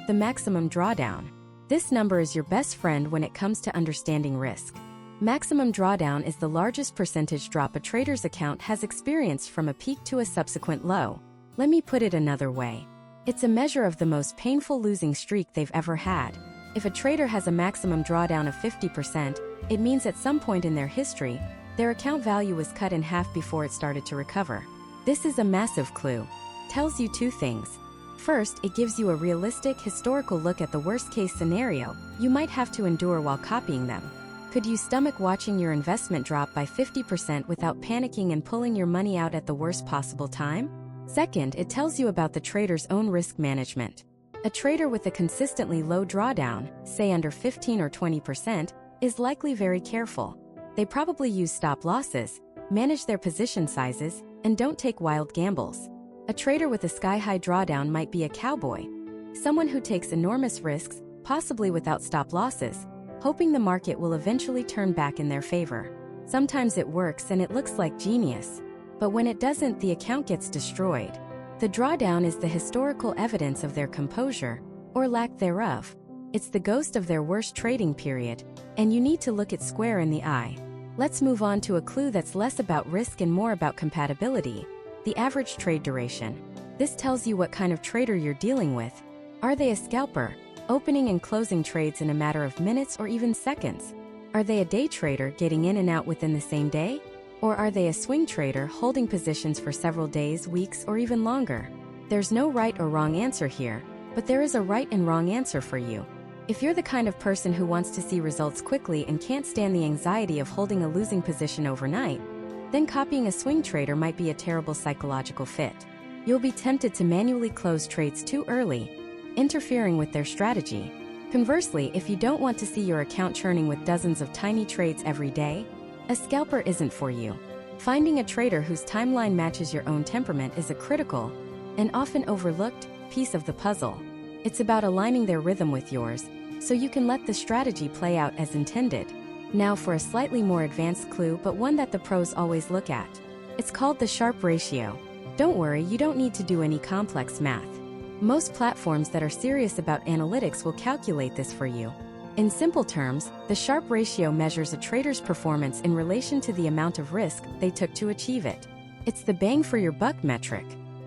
The maximum drawdown. This number is your best friend when it comes to understanding risk. Maximum drawdown is the largest percentage drop a trader's account has experienced from a peak to a subsequent low. Let me put it another way. It's a measure of the most painful losing streak they've ever had. If a trader has a maximum drawdown of 50%, it means at some point in their history, their account value was cut in half before it started to recover. This is a massive clue. Tells you 2 things. First, it gives you a realistic, historical look at the worst-case scenario you might have to endure while copying them. Could you stomach watching your investment drop by 50% without panicking and pulling your money out at the worst possible time? Second, it tells you about the trader's own risk management. A trader with a consistently low drawdown, say under 15 or 20%, is likely very careful. They probably use stop losses, manage their position sizes, and don't take wild gambles. A trader with a sky-high drawdown might be a cowboy, someone who takes enormous risks, possibly without stop losses, hoping the market will eventually turn back in their favor. Sometimes it works and it looks like genius, but when it doesn't, the account gets destroyed. The drawdown is the historical evidence of their composure, or lack thereof. It's the ghost of their worst trading period, and you need to look it square in the eye. Let's move on to a clue that's less about risk and more about compatibility. The average trade duration. This tells you what kind of trader you're dealing with. Are they a scalper, opening and closing trades in a matter of minutes or even seconds? Are they a day trader getting in and out within the same day? Or are they a swing trader holding positions for several days, weeks, or even longer? There's no right or wrong answer here, but there is a right and wrong answer for you. If you're the kind of person who wants to see results quickly and can't stand the anxiety of holding a losing position overnight, then copying a swing trader might be a terrible psychological fit. You'll be tempted to manually close trades too early, interfering with their strategy. Conversely, if you don't want to see your account churning with dozens of tiny trades every day, a scalper isn't for you. Finding a trader whose timeline matches your own temperament is a critical, and often overlooked, piece of the puzzle. It's about aligning their rhythm with yours, so you can let the strategy play out as intended. Now for a slightly more advanced clue, but one that the pros always look at. It's called the Sharpe ratio. Don't worry, you don't need to do any complex math. Most platforms that are serious about analytics will calculate this for you. In simple terms, the Sharpe ratio measures a trader's performance in relation to the amount of risk they took to achieve it. It's the bang for your buck metric.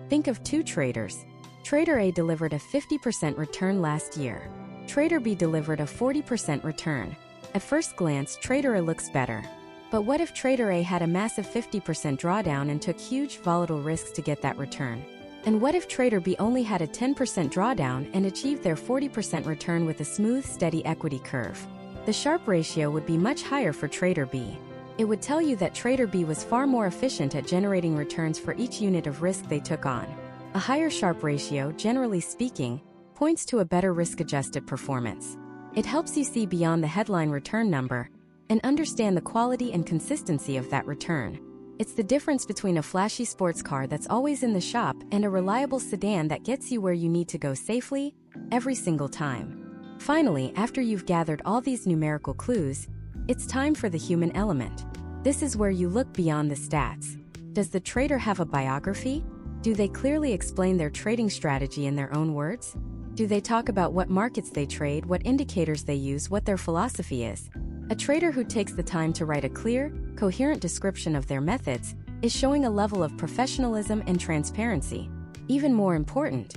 Think of two traders. Trader A delivered a 50% return last year. Trader B delivered a 40% return. At first glance, Trader A looks better. But what if Trader A had a massive 50% drawdown and took huge volatile risks to get that return? And what if Trader B only had a 10% drawdown and achieved their 40% return with a smooth, steady equity curve? The Sharpe ratio would be much higher for Trader B. It would tell you that Trader B was far more efficient at generating returns for each unit of risk they took on. A higher Sharpe ratio, generally speaking, points to a better risk-adjusted performance. It helps you see beyond the headline return number and understand the quality and consistency of that return. It's the difference between a flashy sports car that's always in the shop and a reliable sedan that gets you where you need to go safely, every single time. Finally, after you've gathered all these numerical clues, it's time for the human element. This is where you look beyond the stats. Does the trader have a biography? Do they clearly explain their trading strategy in their own words? Do they talk about what markets they trade, what indicators they use, what their philosophy is? A trader who takes the time to write a clear, coherent description of their methods is showing a level of professionalism and transparency. Even more important,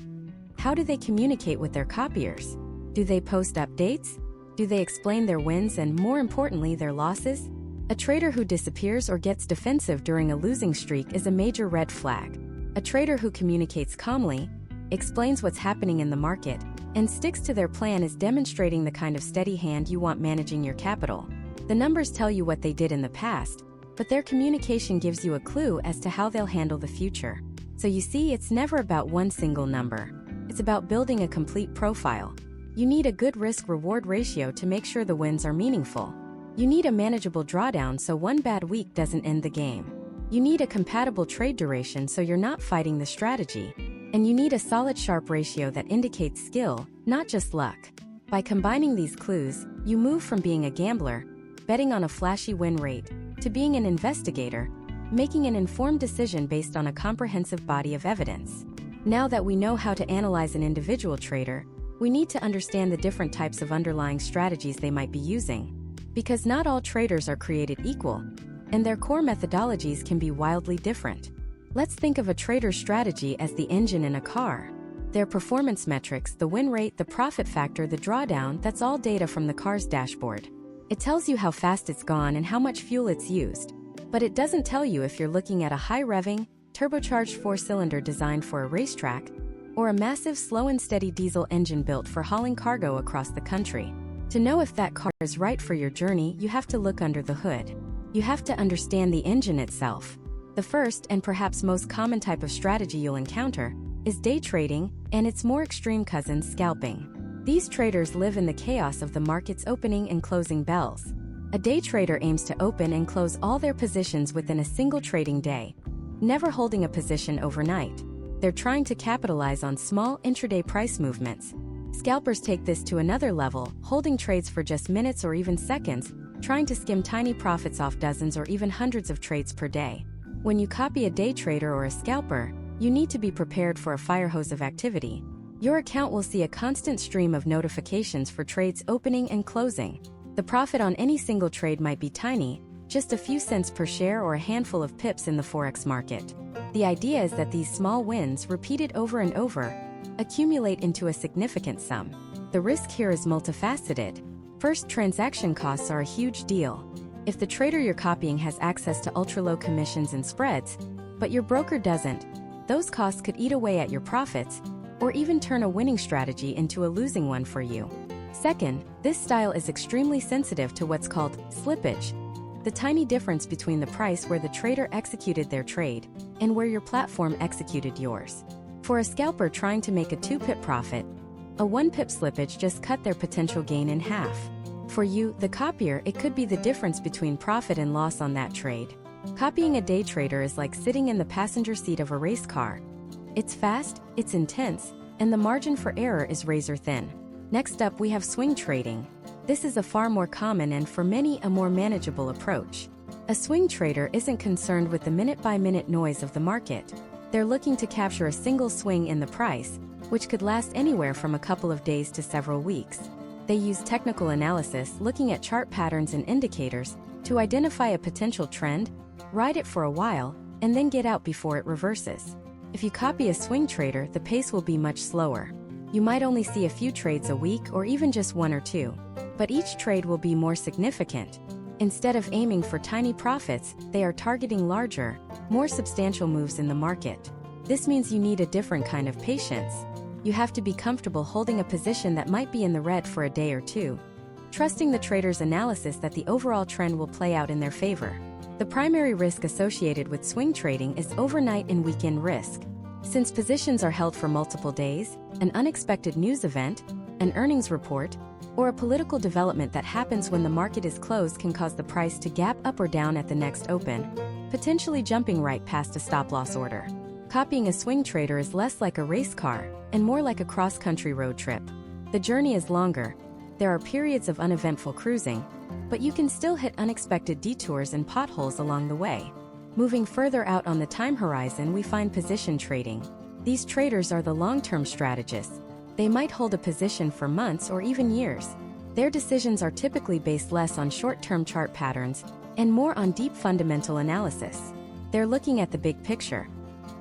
how do they communicate with their copiers? Do they post updates? Do they explain their wins and, more importantly, their losses? A trader who disappears or gets defensive during a losing streak is a major red flag. A trader who communicates calmly, explains what's happening in the market, and sticks to their plan is demonstrating the kind of steady hand you want managing your capital. The numbers tell you what they did in the past, but their communication gives you a clue as to how they'll handle the future. So you see, it's never about one single number. It's about building a complete profile. You need a good risk-reward ratio to make sure the wins are meaningful. You need a manageable drawdown so one bad week doesn't end the game. You need a compatible trade duration so you're not fighting the strategy. And you need a solid Sharpe ratio that indicates skill, not just luck. By combining these clues, you move from being a gambler, betting on a flashy win rate, to being an investigator, making an informed decision based on a comprehensive body of evidence. Now that we know how to analyze an individual trader, we need to understand the different types of underlying strategies they might be using. Because not all traders are created equal, and their core methodologies can be wildly different. Let's think of a trader's strategy as the engine in a car. Their performance metrics, the win rate, the profit factor, the drawdown, that's all data from the car's dashboard. It tells you how fast it's gone and how much fuel it's used. But it doesn't tell you if you're looking at a high-revving, turbocharged four-cylinder designed for a racetrack, or a massive, slow and steady diesel engine built for hauling cargo across the country. To know if that car is right for your journey, you have to look under the hood. You have to understand the engine itself. The first and perhaps most common type of strategy you'll encounter is day trading, and its more extreme cousin, scalping. These traders live in the chaos of the market's opening and closing bells. A day trader aims to open and close all their positions within a single trading day, never holding a position overnight. They're trying to capitalize on small intraday price movements. Scalpers take this to another level, holding trades for just minutes or even seconds, trying to skim tiny profits off dozens or even hundreds of trades per day. When you copy a day trader or a scalper, you need to be prepared for a fire hose of activity. Your account will see a constant stream of notifications for trades opening and closing. The profit on any single trade might be tiny, just a few cents per share or a handful of pips in the Forex market. The idea is that these small wins, repeated over and over, accumulate into a significant sum. The risk here is multifaceted. First, transaction costs are a huge deal. If the trader you're copying has access to ultra-low commissions and spreads, but your broker doesn't, those costs could eat away at your profits, or even turn a winning strategy into a losing one for you. Second, this style is extremely sensitive to what's called slippage, the tiny difference between the price where the trader executed their trade and where your platform executed yours. For a scalper trying to make a 2-pip profit, a 1-pip slippage just cut their potential gain in half. For you, the copier, it could be the difference between profit and loss on that trade. Copying a day trader is like sitting in the passenger seat of a race car. It's fast, it's intense, and the margin for error is razor thin. Next up, we have swing trading. This is a far more common and for many a more manageable approach. A swing trader isn't concerned with the minute-by-minute noise of the market. They're looking to capture a single swing in the price, which could last anywhere from a couple of days to several weeks. They use technical analysis, looking at chart patterns and indicators, to identify a potential trend, ride it for a while, and then get out before it reverses. If you copy a swing trader, the pace will be much slower. You might only see a few trades a week or even just 1 or 2. But each trade will be more significant. Instead of aiming for tiny profits, they are targeting larger, more substantial moves in the market. This means you need a different kind of patience. You have to be comfortable holding a position that might be in the red for a day or 2, trusting the trader's analysis that the overall trend will play out in their favor. The primary risk associated with swing trading is overnight and weekend risk. Since positions are held for multiple days, an unexpected news event, an earnings report, or a political development that happens when the market is closed can cause the price to gap up or down at the next open, potentially jumping right past a stop-loss order. Copying a swing trader is less like a race car and more like a cross-country road trip. The journey is longer. There are periods of uneventful cruising, but you can still hit unexpected detours and potholes along the way. Moving further out on the time horizon, we find position trading. These traders are the long-term strategists. They might hold a position for months or even years. Their decisions are typically based less on short-term chart patterns and more on deep fundamental analysis. They're looking at the big picture: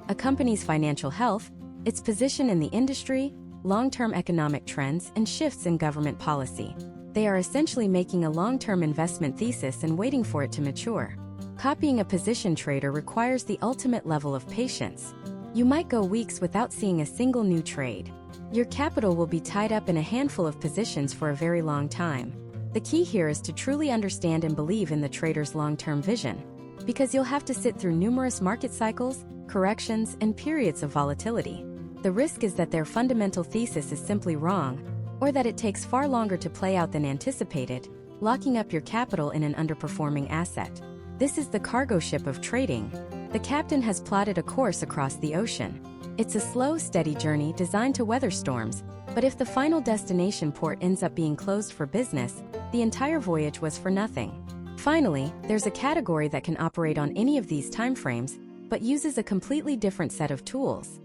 a company's financial health, its position in the industry, long-term economic trends, and shifts in government policy. They are essentially making a long-term investment thesis and waiting for it to mature. Copying a position trader requires the ultimate level of patience. You might go weeks without seeing a single new trade. Your capital will be tied up in a handful of positions for a very long time. The key here is to truly understand and believe in the trader's long-term vision, because you'll have to sit through numerous market cycles, corrections, and periods of volatility. The risk is that their fundamental thesis is simply wrong, or that it takes far longer to play out than anticipated, locking up your capital in an underperforming asset. This is the cargo ship of trading. The captain has plotted a course across the ocean. It's a slow, steady journey designed to weather storms, but if the final destination port ends up being closed for business, the entire voyage was for nothing. Finally, there's a category that can operate on any of these timeframes, but uses a completely different set of tools: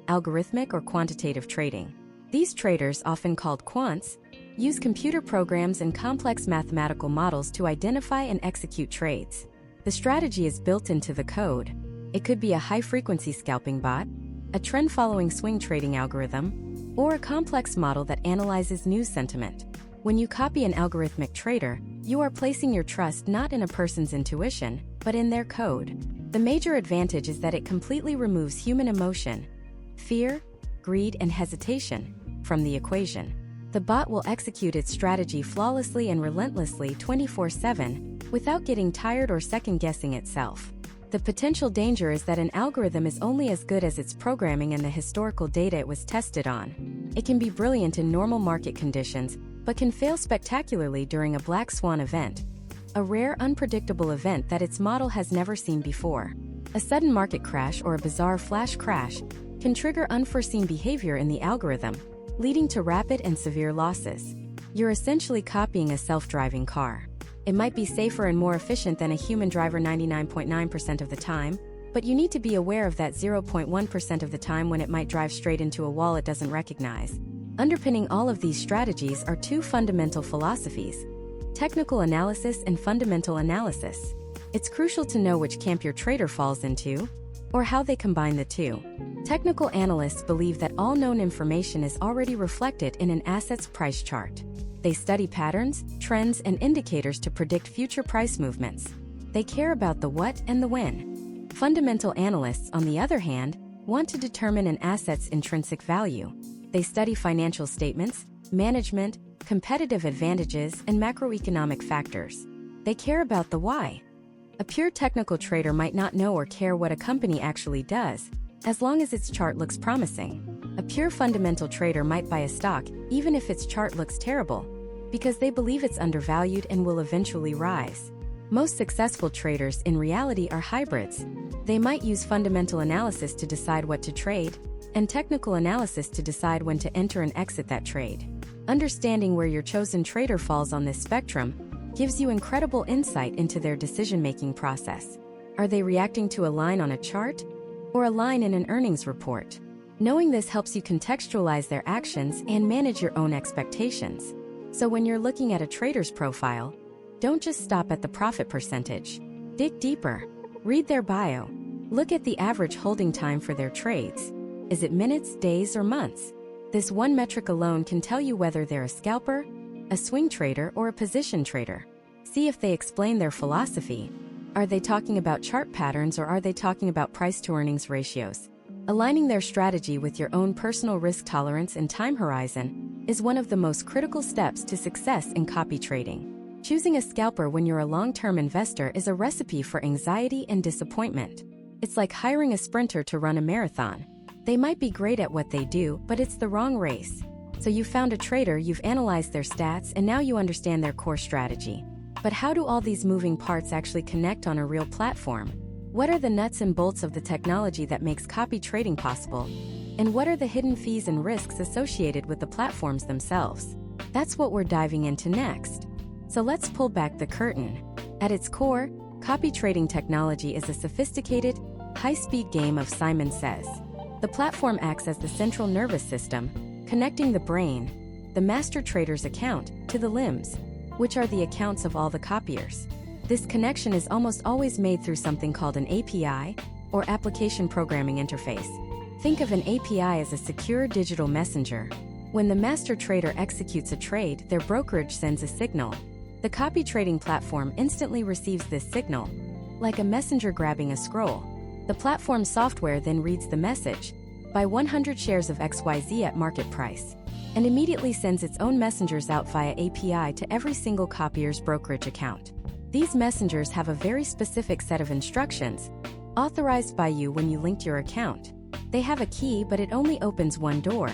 algorithmic or quantitative trading. These traders, often called quants, use computer programs and complex mathematical models to identify and execute trades. The strategy is built into the code. It could be a high-frequency scalping bot, a trend-following swing trading algorithm, or a complex model that analyzes news sentiment. When you copy an algorithmic trader, you are placing your trust not in a person's intuition, but in their code. The major advantage is that it completely removes human emotion, fear, greed, and hesitation from the equation. The bot will execute its strategy flawlessly and relentlessly 24/7, without getting tired or second-guessing itself. The potential danger is that an algorithm is only as good as its programming and the historical data it was tested on. It can be brilliant in normal market conditions, but can fail spectacularly during a black swan event, a rare, unpredictable event that its model has never seen before. A sudden market crash or a bizarre flash crash can trigger unforeseen behavior in the algorithm, leading to rapid and severe losses. You're essentially copying a self-driving car. It might be safer and more efficient than a human driver 99.9% of the time, but you need to be aware of that 0.1% of the time when it might drive straight into a wall it doesn't recognize. Underpinning all of these strategies are two fundamental philosophies: technical analysis and fundamental analysis. It's crucial to know which camp your trader falls into, or how they combine the two. Technical analysts believe that all known information is already reflected in an asset's price chart. They study patterns, trends, and indicators to predict future price movements. They care about the what and the when. Fundamental analysts, on the other hand, want to determine an asset's intrinsic value. They study financial statements, management, competitive advantages, and macroeconomic factors. They care about the why. A pure technical trader might not know or care what a company actually does, as long as its chart looks promising. A pure fundamental trader might buy a stock, even if its chart looks terrible, because they believe it's undervalued and will eventually rise. Most successful traders in reality are hybrids. They might use fundamental analysis to decide what to trade, and technical analysis to decide when to enter and exit that trade. Understanding where your chosen trader falls on this spectrum gives you incredible insight into their decision-making process. Are they reacting to a line on a chart, or a line in an earnings report? Knowing this helps you contextualize their actions and manage your own expectations. So when you're looking at a trader's profile, don't just stop at the profit percentage. Dig deeper. Read their bio. Look at the average holding time for their trades. Is it minutes, days, or months? This one metric alone can tell you whether they're a scalper, a swing trader, or a position trader. See if they explain their philosophy. Are they talking about chart patterns, or are they talking about price-to-earnings ratios? Aligning their strategy with your own personal risk tolerance and time horizon is one of the most critical steps to success in copy trading. Choosing a scalper when you're a long-term investor is a recipe for anxiety and disappointment. It's like hiring a sprinter to run a marathon. They might be great at what they do, but it's the wrong race. So you found a trader, you've analyzed their stats, and now you understand their core strategy. But how do all these moving parts actually connect on a real platform? What are the nuts and bolts of the technology that makes copy trading possible? And what are the hidden fees and risks associated with the platforms themselves? That's what we're diving into next. So let's pull back the curtain. At its core, copy trading technology is a sophisticated, high-speed game of Simon Says. The platform acts as the central nervous system, connecting the brain, the master trader's account, to the limbs, which are the accounts of all the copiers. This connection is almost always made through something called an API, or Application Programming Interface. Think of an API as a secure digital messenger. When the master trader executes a trade, their brokerage sends a signal. The copy trading platform instantly receives this signal, like a messenger grabbing a scroll. The platform software then reads the message, buy 100 shares of XYZ at market price, and immediately sends its own messengers out via API to every single copier's brokerage account. These messengers have a very specific set of instructions, authorized by you when you linked your account. They have a key, but it only opens one door,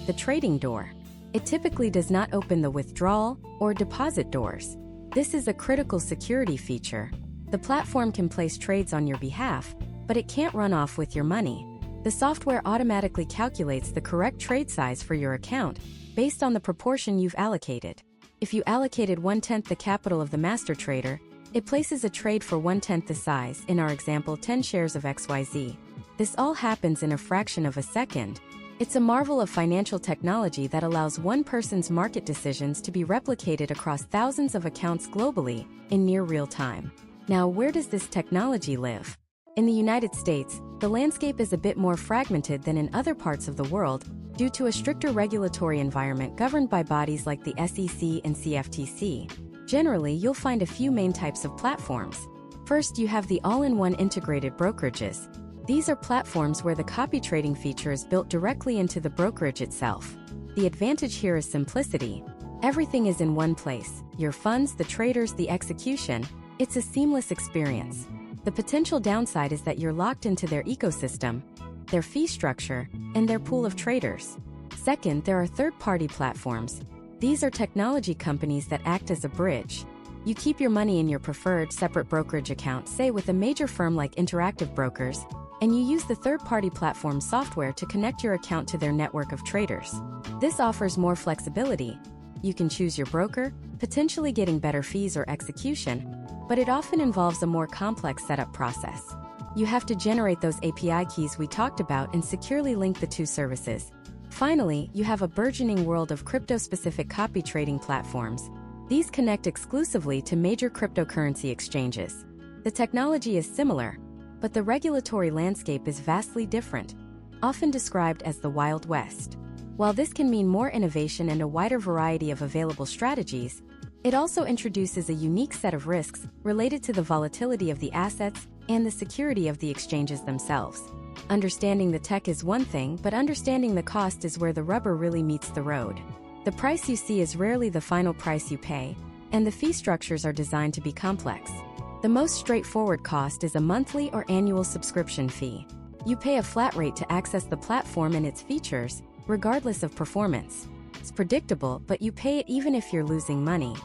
the trading door. It typically does not open the withdrawal or deposit doors. This is a critical security feature. The platform can place trades on your behalf, but it can't run off with your money. The software automatically calculates the correct trade size for your account based on the proportion you've allocated. If you allocated 1/10 the capital of the master trader, it places a trade for 1/10 the size, in our example 10 shares of XYZ. This all happens in a fraction of a second. It's a marvel of financial technology that allows one person's market decisions to be replicated across thousands of accounts globally in near real time. Now, where does this technology live? In the United States, the landscape is a bit more fragmented than in other parts of the world due to a stricter regulatory environment governed by bodies like the SEC and CFTC. Generally, you'll find a few main types of platforms. First, you have the all-in-one integrated brokerages. These are platforms where the copy trading feature is built directly into the brokerage itself. The advantage here is simplicity. Everything is in one place: your funds, the traders, the execution. It's a seamless experience. The potential downside is that you're locked into their ecosystem, their fee structure, and their pool of traders. Second, there are third-party platforms. These are technology companies that act as a bridge. You keep your money in your preferred separate brokerage account, say with a major firm like Interactive Brokers, and you use the third-party platform software to connect your account to their network of traders. This offers more flexibility. You can choose your broker, potentially getting better fees or execution, but it often involves a more complex setup process. You have to generate those API keys we talked about and securely link the two services. Finally, you have a burgeoning world of crypto-specific copy trading platforms. These connect exclusively to major cryptocurrency exchanges. The technology is similar, but the regulatory landscape is vastly different, often described as the Wild West. While this can mean more innovation and a wider variety of available strategies, it also introduces a unique set of risks related to the volatility of the assets and the security of the exchanges themselves. Understanding the tech is one thing, but understanding the cost is where the rubber really meets the road. The price you see is rarely the final price you pay, and the fee structures are designed to be complex. The most straightforward cost is a monthly or annual subscription fee. You pay a flat rate to access the platform and its features, regardless of performance. It's predictable, but you pay it even if you're losing money.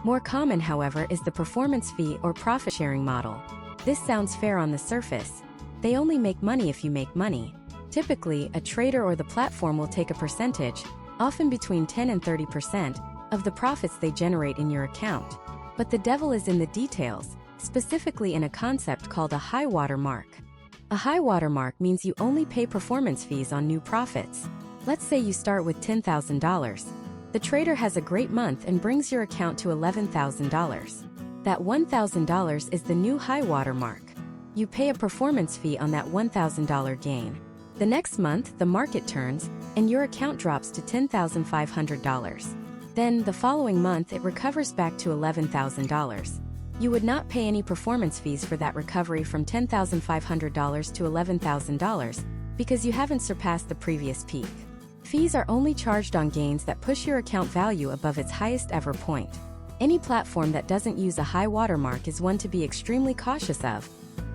More common, however, is the performance fee or profit-sharing model. This sounds fair on the surface. They only make money if you make money. Typically, a trader or the platform will take a percentage, often between 10 and 30%, of the profits they generate in your account. But the devil is in the details, specifically in a concept called a high water mark. A high water mark means you only pay performance fees on new profits. Let's say you start with $10,000. The trader has a great month and brings your account to $11,000. That $1,000 is the new high water mark. You pay a performance fee on that $1,000 gain. The next month, the market turns, and your account drops to $10,500. Then, the following month, it recovers back to $11,000. You would not pay any performance fees for that recovery from $10,500 to $11,000 because you haven't surpassed the previous peak. Fees are only charged on gains that push your account value above its highest ever point. Any platform that doesn't use a high watermark is one to be extremely cautious of,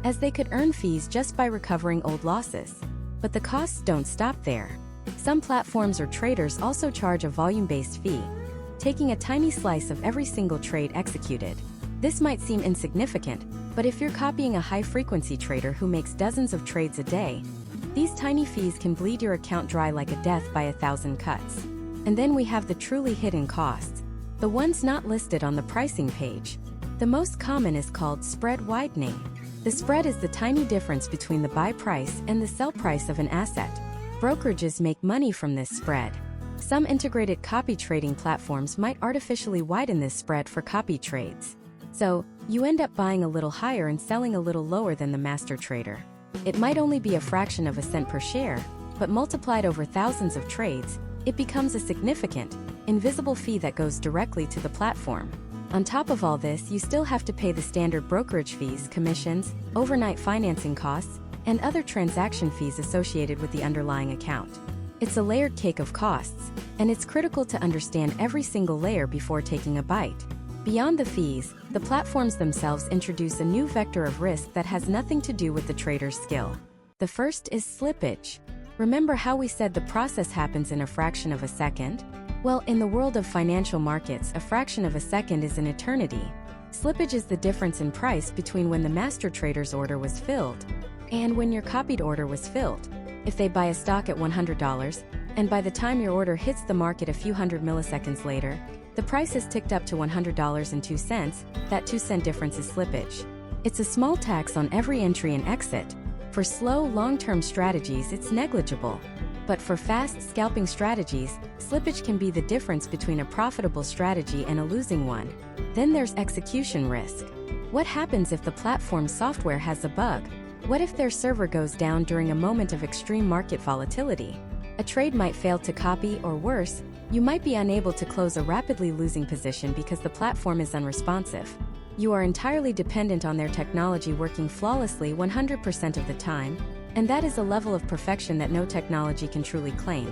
as they could earn fees just by recovering old losses. But the costs don't stop there. Some platforms or traders also charge a volume-based fee, taking a tiny slice of every single trade executed. This might seem insignificant, but if you're copying a high-frequency trader who makes dozens of trades a day, these tiny fees can bleed your account dry like a death by 1,000 cuts. And then we have the truly hidden costs, the ones not listed on the pricing page. The most common is called spread widening. The spread is the tiny difference between the buy price and the sell price of an asset. Brokerages make money from this spread. Some integrated copy trading platforms might artificially widen this spread for copy trades. So, you end up buying a little higher and selling a little lower than the master trader. It might only be a fraction of a cent per share, but multiplied over thousands of trades, it becomes a significant, invisible fee that goes directly to the platform. On top of all this, you still have to pay the standard brokerage fees, commissions, overnight financing costs, and other transaction fees associated with the underlying account. It's a layered cake of costs, and it's critical to understand every single layer before taking a bite. Beyond the fees, the platforms themselves introduce a new vector of risk that has nothing to do with the trader's skill. The first is slippage. Remember how we said the process happens in a fraction of a second? Well, in the world of financial markets, a fraction of a second is an eternity. Slippage is the difference in price between when the master trader's order was filled and when your copied order was filled. If they buy a stock at $100, and by the time your order hits the market a few hundred milliseconds later, the price has ticked up to $100.02, that 2-cent difference is slippage. It's a small tax on every entry and exit. For slow, long-term strategies, it's negligible. But for fast, scalping strategies, slippage can be the difference between a profitable strategy and a losing one. Then there's execution risk. What happens if the platform's software has a bug? What if their server goes down during a moment of extreme market volatility? A trade might fail to copy, or worse, you might be unable to close a rapidly losing position because the platform is unresponsive. You are entirely dependent on their technology working flawlessly 100% of the time, and that is a level of perfection that no technology can truly claim.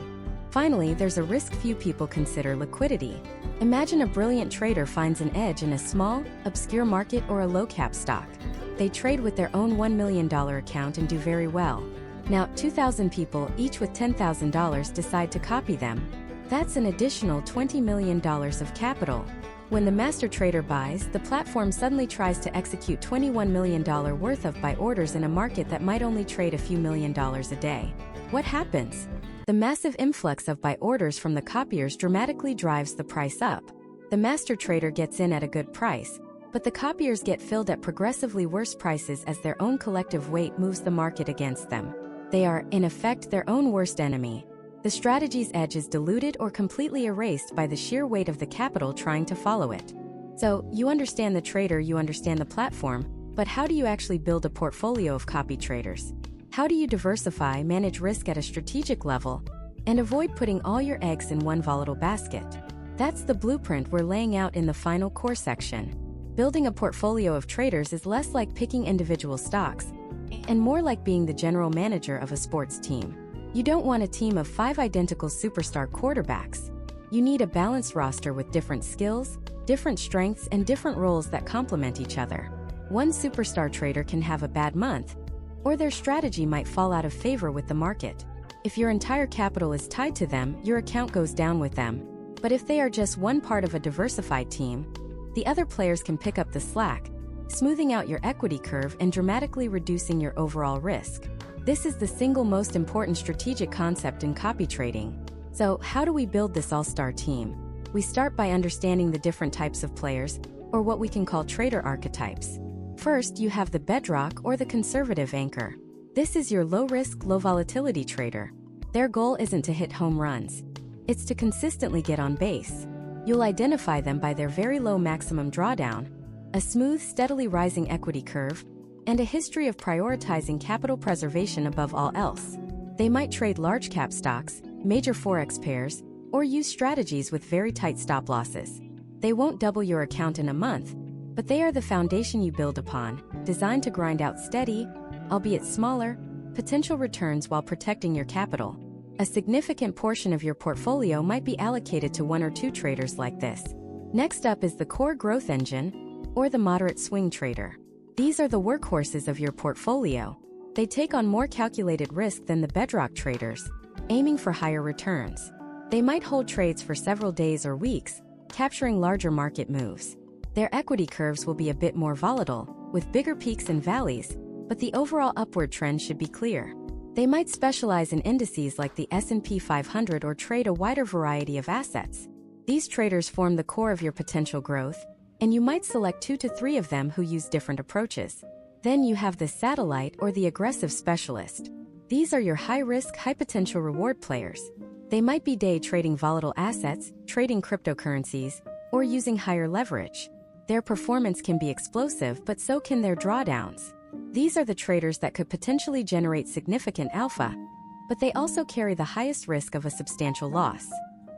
Finally, there's a risk few people consider: liquidity. Imagine a brilliant trader finds an edge in a small, obscure market or a low-cap stock. They trade with their own $1 million account and do very well. Now, 2,000 people, each with $10,000, decide to copy them. That's an additional $20 million of capital. When the master trader buys, the platform suddenly tries to execute $21 million worth of buy orders in a market that might only trade a few $1,000,000 a day. What happens? The massive influx of buy orders from the copiers dramatically drives the price up. The master trader gets in at a good price, but the copiers get filled at progressively worse prices as their own collective weight moves the market against them. They are, in effect, their own worst enemy. The strategy's edge is diluted or completely erased by the sheer weight of the capital trying to follow it. So, you understand the trader, you understand the platform, but how do you actually build a portfolio of copy traders? How do you diversify, manage risk at a strategic level, And avoid putting all your eggs in one volatile basket. That's the blueprint we're laying out in the final core section. Building a portfolio of traders is less like picking individual stocks, and more like being the general manager of a sports team. You don't want a team of 5 identical superstar quarterbacks. You need a balanced roster with different skills, different strengths, and different roles that complement each other. One superstar trader can have a bad month, or their strategy might fall out of favor with the market. If your entire capital is tied to them, your account goes down with them. But if they are just one part of a diversified team, the other players can pick up the slack, smoothing out your equity curve and dramatically reducing your overall risk. This is the single most important strategic concept in copy trading. So, how do we build this all-star team? We start by understanding the different types of players, or what we can call trader archetypes. First, you have the bedrock or the conservative anchor. This is your low-risk, low-volatility trader. Their goal isn't to hit home runs. It's to consistently get on base. You'll identify them by their very low maximum drawdown, a smooth, steadily rising equity curve, and a history of prioritizing capital preservation above all else. They might trade large-cap stocks, major forex pairs, or use strategies with very tight stop losses. They won't double your account in a month, but they are the foundation you build upon, designed to grind out steady, albeit smaller, potential returns while protecting your capital. A significant portion of your portfolio might be allocated to 1 or 2 traders like this. Next up is the core growth engine, or the moderate swing trader. These are the workhorses of your portfolio. They take on more calculated risk than the bedrock traders, aiming for higher returns. They might hold trades for several days or weeks, capturing larger market moves. Their equity curves will be a bit more volatile, with bigger peaks and valleys, but the overall upward trend should be clear. They might specialize in indices like the S&P 500 or trade a wider variety of assets. These traders form the core of your potential growth, and you might select 2 to 3 of them who use different approaches. Then you have the satellite or the aggressive specialist. These are your high-risk, high-potential reward players. They might be day trading volatile assets, trading cryptocurrencies, or using higher leverage. Their performance can be explosive, but so can their drawdowns. These are the traders that could potentially generate significant alpha, but they also carry the highest risk of a substantial loss.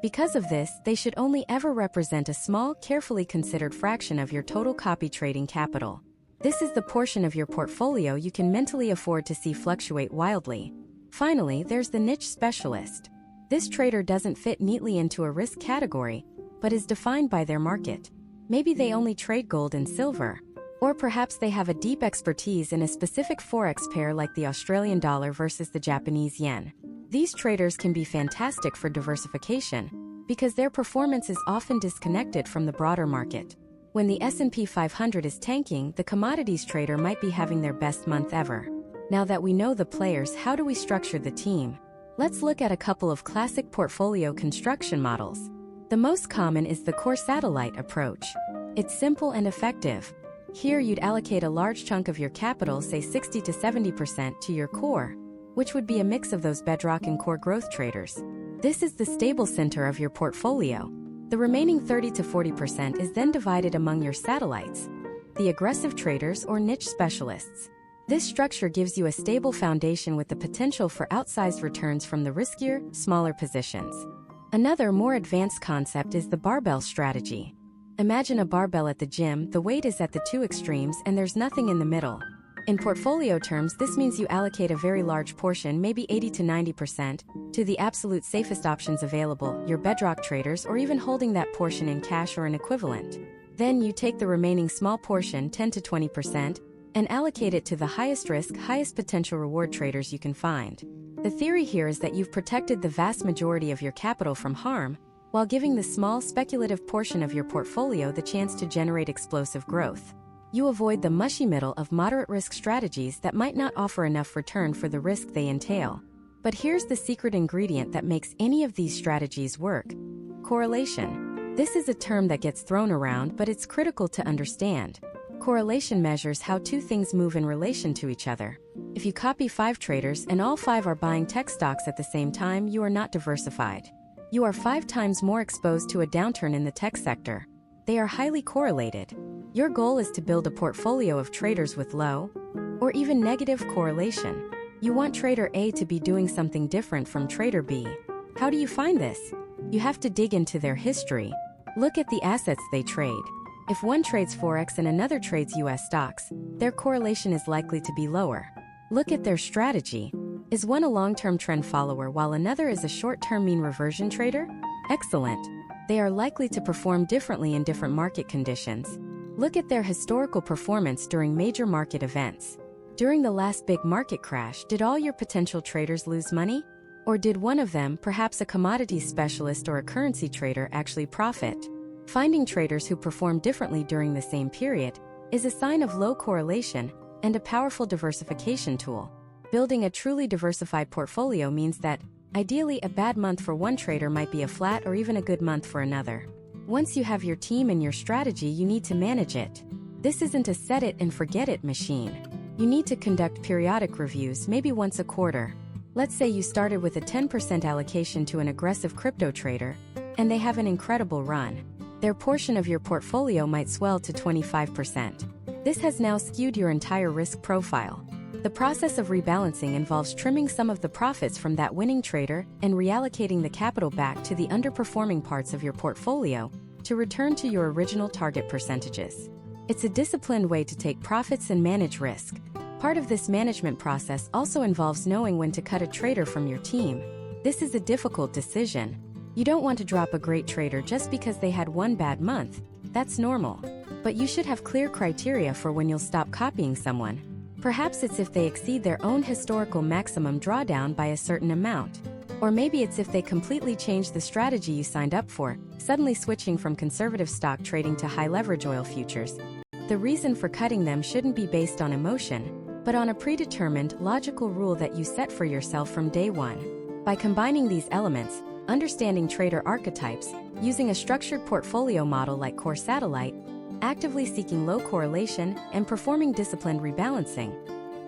Because of this, they should only ever represent a small, carefully considered fraction of your total copy trading capital. This is the portion of your portfolio you can mentally afford to see fluctuate wildly. Finally, there's the niche specialist. This trader doesn't fit neatly into a risk category, but is defined by their market. Maybe they only trade gold and silver. Or perhaps they have a deep expertise in a specific forex pair like the Australian dollar versus the Japanese yen. These traders can be fantastic for diversification, because their performance is often disconnected from the broader market. When the S&P 500 is tanking, the commodities trader might be having their best month ever. Now that we know the players, how do we structure the team? Let's look at a couple of classic portfolio construction models. The most common is the core satellite approach. It's simple and effective. Here you'd allocate a large chunk of your capital, say 60 to 70%, to your core, which would be a mix of those bedrock and core growth traders. This is the stable center of your portfolio. The remaining 30 to 40% is then divided among your satellites, the aggressive traders or niche specialists. This structure gives you a stable foundation with the potential for outsized returns from the riskier, smaller positions. Another more advanced concept is the barbell strategy. Imagine a barbell at the gym. The weight is at the 2 extremes and there's nothing in the middle. In portfolio terms, this means you allocate a very large portion, maybe 80 to 90%, to the absolute safest options available, your bedrock traders, or even holding that portion in cash or an equivalent. Then you take the remaining small portion, 10 to 20%, and allocate it to the highest risk, highest potential reward traders you can find. The theory here is that you've protected the vast majority of your capital from harm, while giving the small, speculative portion of your portfolio the chance to generate explosive growth. You avoid the mushy middle of moderate-risk strategies that might not offer enough return for the risk they entail. But here's the secret ingredient that makes any of these strategies work: correlation. This is a term that gets thrown around, but it's critical to understand. Correlation measures how 2 things move in relation to each other. If you copy 5 traders and all 5 are buying tech stocks at the same time, you are not diversified. You are 5 times more exposed to a downturn in the tech sector. They are highly correlated. Your goal is to build a portfolio of traders with low, or even negative correlation. You want trader A to be doing something different from trader B. How do you find this? You have to dig into their history. Look at the assets they trade. If one trades Forex and another trades US stocks, their correlation is likely to be lower. Look at their strategy. Is one a long-term trend follower while another is a short-term mean reversion trader? Excellent. They are likely to perform differently in different market conditions. Look at their historical performance during major market events. During the last big market crash, did all your potential traders lose money? Or did one of them, perhaps a commodities specialist or a currency trader, actually profit? Finding traders who perform differently during the same period is a sign of low correlation and a powerful diversification tool. Building a truly diversified portfolio means that, ideally, a bad month for one trader might be a flat or even a good month for another. Once you have your team and your strategy, you need to manage it. This isn't a set it and forget it machine. You need to conduct periodic reviews, maybe once a quarter. Let's say you started with a 10% allocation to an aggressive crypto trader, and they have an incredible run. Their portion of your portfolio might swell to 25%. This has now skewed your entire risk profile. The process of rebalancing involves trimming some of the profits from that winning trader and reallocating the capital back to the underperforming parts of your portfolio to return to your original target percentages. It's a disciplined way to take profits and manage risk. Part of this management process also involves knowing when to cut a trader from your team. This is a difficult decision. You don't want to drop a great trader just because they had one bad month. That's normal. But you should have clear criteria for when you'll stop copying someone. Perhaps it's if they exceed their own historical maximum drawdown by a certain amount. Or maybe it's if they completely change the strategy you signed up for, suddenly switching from conservative stock trading to high-leverage oil futures. The reason for cutting them shouldn't be based on emotion, but on a predetermined, logical rule that you set for yourself from day one. By combining these elements, understanding trader archetypes, using a structured portfolio model like Core Satellite, actively seeking low correlation, and performing disciplined rebalancing,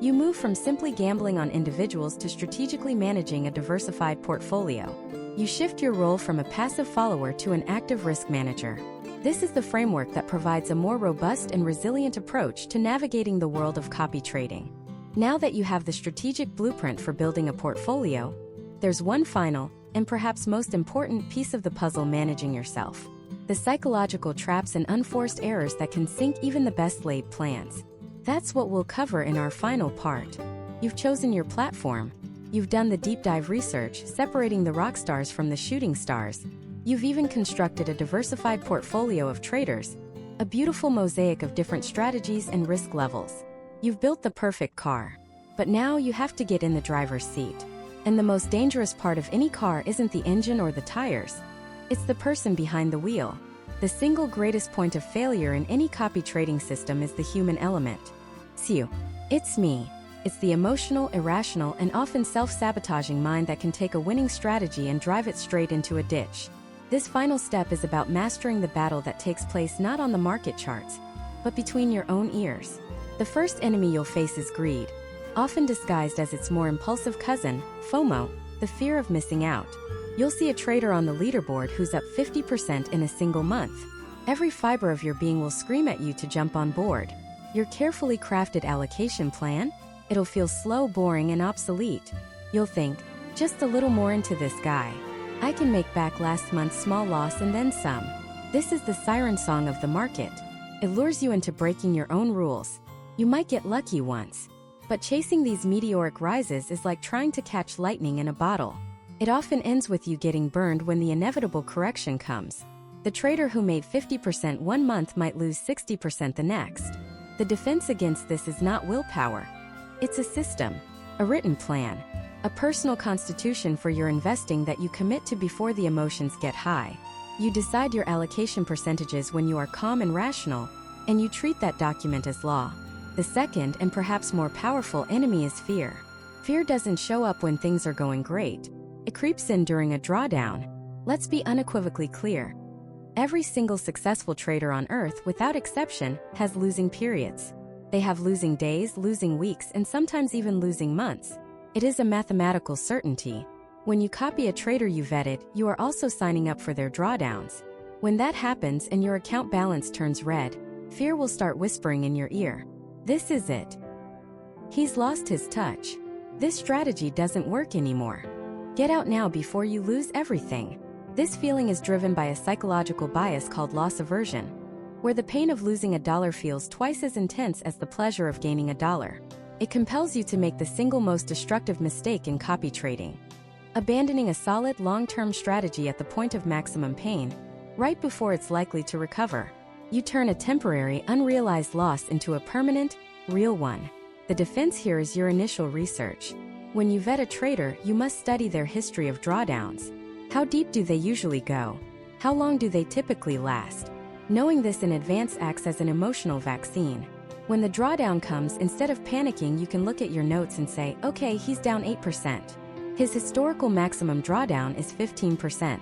you move from simply gambling on individuals to strategically managing a diversified portfolio. You shift your role from a passive follower to an active risk manager. This is the framework that provides a more robust and resilient approach to navigating the world of copy trading. Now that you have the strategic blueprint for building a portfolio, there's one final, and perhaps most important piece of the puzzle: managing yourself. The psychological traps and unforced errors that can sink even the best laid plans. That's what we'll cover in our final part. You've chosen your platform. You've done the deep dive research, separating the rock stars from the shooting stars. You've even constructed a diversified portfolio of traders, a beautiful mosaic of different strategies and risk levels. You've built the perfect car. But now you have to get in the driver's seat. And the most dangerous part of any car isn't the engine or the tires. It's the person behind the wheel. The single greatest point of failure in any copy trading system is the human element. It's me. It's the emotional, irrational, and often self-sabotaging mind that can take a winning strategy and drive it straight into a ditch. This final step is about mastering the battle that takes place not on the market charts, but between your own ears. The first enemy you'll face is greed, often disguised as its more impulsive cousin, FOMO, the fear of missing out. You'll see a trader on the leaderboard who's up 50% in a single month. Every fiber of your being will scream at you to jump on board. Your carefully crafted allocation plan? It'll feel slow, boring, and obsolete. You'll think, just a little more into this guy. I can make back last month's small loss and then some. This is the siren song of the market. It lures you into breaking your own rules. You might get lucky once. But chasing these meteoric rises is like trying to catch lightning in a bottle. It often ends with you getting burned when the inevitable correction comes. The trader who made 50% one month might lose 60% the next. The defense against this is not willpower. It's a system, a written plan, a personal constitution for your investing that you commit to before the emotions get high. You decide your allocation percentages when you are calm and rational, and you treat that document as law. The second and perhaps more powerful enemy is fear. Fear doesn't show up when things are going great. It creeps in during a drawdown. Let's be unequivocally clear. Every single successful trader on earth, without exception, has losing periods. They have losing days, losing weeks, and sometimes even losing months. It is a mathematical certainty. When you copy a trader you vetted, you are also signing up for their drawdowns. When that happens and your account balance turns red, fear will start whispering in your ear. This is it. He's lost his touch. This strategy doesn't work anymore. Get out now before you lose everything. This feeling is driven by a psychological bias called loss aversion, where the pain of losing a dollar feels twice as intense as the pleasure of gaining a dollar. It compels you to make the single most destructive mistake in copy trading, abandoning a solid long-term strategy at the point of maximum pain, right before it's likely to recover. You turn a temporary, unrealized loss into a permanent, real one. The defense here is your initial research. When you vet a trader, you must study their history of drawdowns. How deep do they usually go? How long do they typically last? Knowing this in advance acts as an emotional vaccine. When the drawdown comes, instead of panicking, you can look at your notes and say, okay, he's down 8%. His historical maximum drawdown is 15%.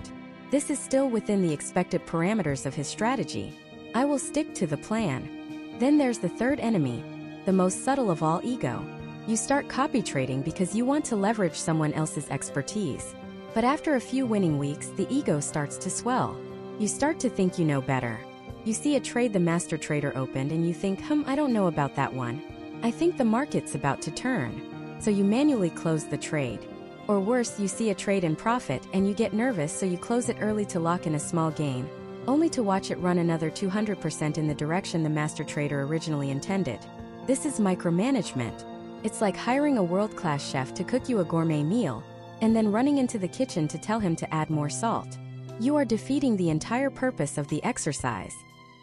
This is still within the expected parameters of his strategy. I will stick to the plan. Then there's the third enemy, the most subtle of all, ego. You start copy trading because you want to leverage someone else's expertise. But after a few winning weeks, the ego starts to swell. You start to think you know better. You see a trade the master trader opened and you think, I don't know about that one. I think the market's about to turn. So you manually close the trade. Or worse, you see a trade in profit and you get nervous, so you close it early to lock in a small gain, only to watch it run another 200% in the direction the master trader originally intended. This is micromanagement. It's like hiring a world-class chef to cook you a gourmet meal, and then running into the kitchen to tell him to add more salt. You are defeating the entire purpose of the exercise.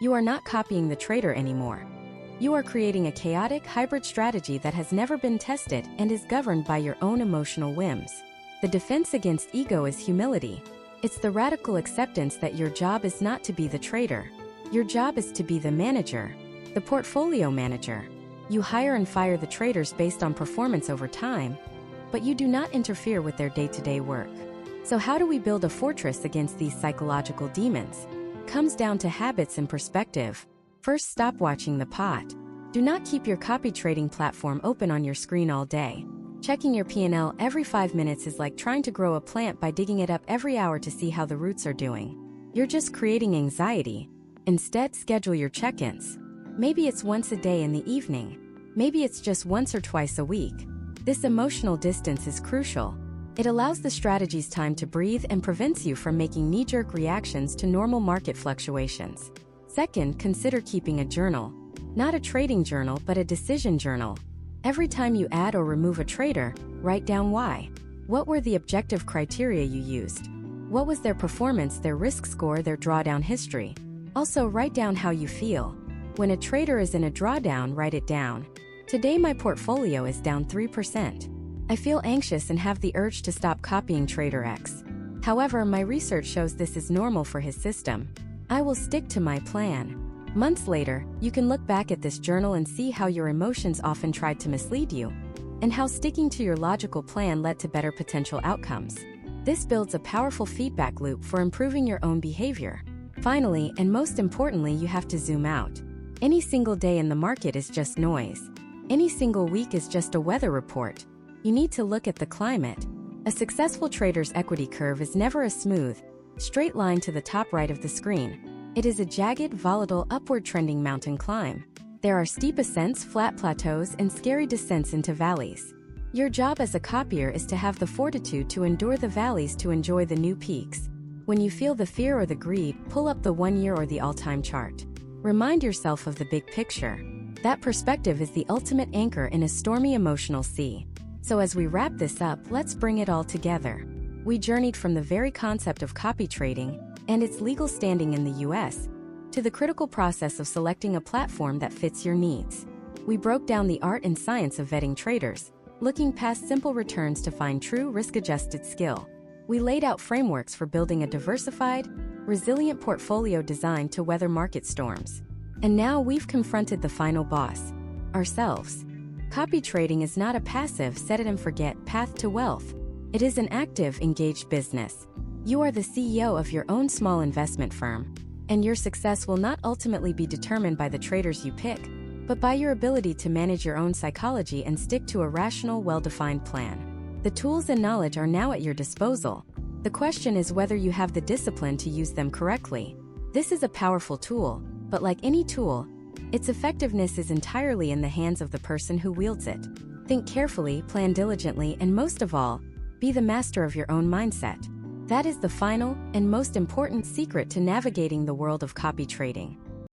You are not copying the trader anymore. You are creating a chaotic, hybrid strategy that has never been tested and is governed by your own emotional whims. The defense against ego is humility. It's the radical acceptance that your job is not to be the trader. Your job is to be the manager, the portfolio manager. You hire and fire the traders based on performance over time, but you do not interfere with their day-to-day work. So how do we build a fortress against these psychological demons? Comes down to habits and perspective. First, stop watching the pot. Do not keep your copy trading platform open on your screen all day. Checking your P&L every 5 minutes is like trying to grow a plant by digging it up every hour to see how the roots are doing. You're just creating anxiety. Instead, schedule your check-ins. Maybe it's once a day in the evening. Maybe it's just once or twice a week. This emotional distance is crucial. It allows the strategies time to breathe and prevents you from making knee-jerk reactions to normal market fluctuations. Second, consider keeping a journal. Not a trading journal, but a decision journal. Every time you add or remove a trader, write down why. What were the objective criteria you used? What was their performance, their risk score, their drawdown history? Also, write down how you feel. When a trader is in a drawdown, write it down. Today my portfolio is down 3%. I feel anxious and have the urge to stop copying Trader X. However, my research shows this is normal for his system. I will stick to my plan. Months later, you can look back at this journal and see how your emotions often tried to mislead you, and how sticking to your logical plan led to better potential outcomes. This builds a powerful feedback loop for improving your own behavior. Finally, and most importantly, you have to zoom out. Any single day in the market is just noise. Any single week is just a weather report. You need to look at the climate. A successful trader's equity curve is never a smooth, straight line to the top right of the screen. It is a jagged, volatile, upward trending mountain climb. There are steep ascents, flat plateaus, and scary descents into valleys. Your job as a copier is to have the fortitude to endure the valleys to enjoy the new peaks. When you feel the fear or the greed, pull up the 1-year or the all-time chart. Remind yourself of the big picture. That perspective is the ultimate anchor in a stormy emotional sea. So as we wrap this up, let's bring it all together. We journeyed from the very concept of copy trading and its legal standing in the US to the critical process of selecting a platform that fits your needs. We broke down the art and science of vetting traders, looking past simple returns to find true risk-adjusted skill. We laid out frameworks for building a diversified, resilient portfolio designed to weather market storms. And now we've confronted the final boss, ourselves. Copy trading is not a passive set-it-and-forget path to wealth. It is an active, engaged business. You are the CEO of your own small investment firm, and your success will not ultimately be determined by the traders you pick, but by your ability to manage your own psychology and stick to a rational, well-defined plan. The tools and knowledge are now at your disposal. The question is whether you have the discipline to use them correctly. This is a powerful tool, but like any tool, its effectiveness is entirely in the hands of the person who wields it. Think carefully, plan diligently, and most of all, Be the master of your own mindset. That is the final and most important secret to navigating the world of copy trading.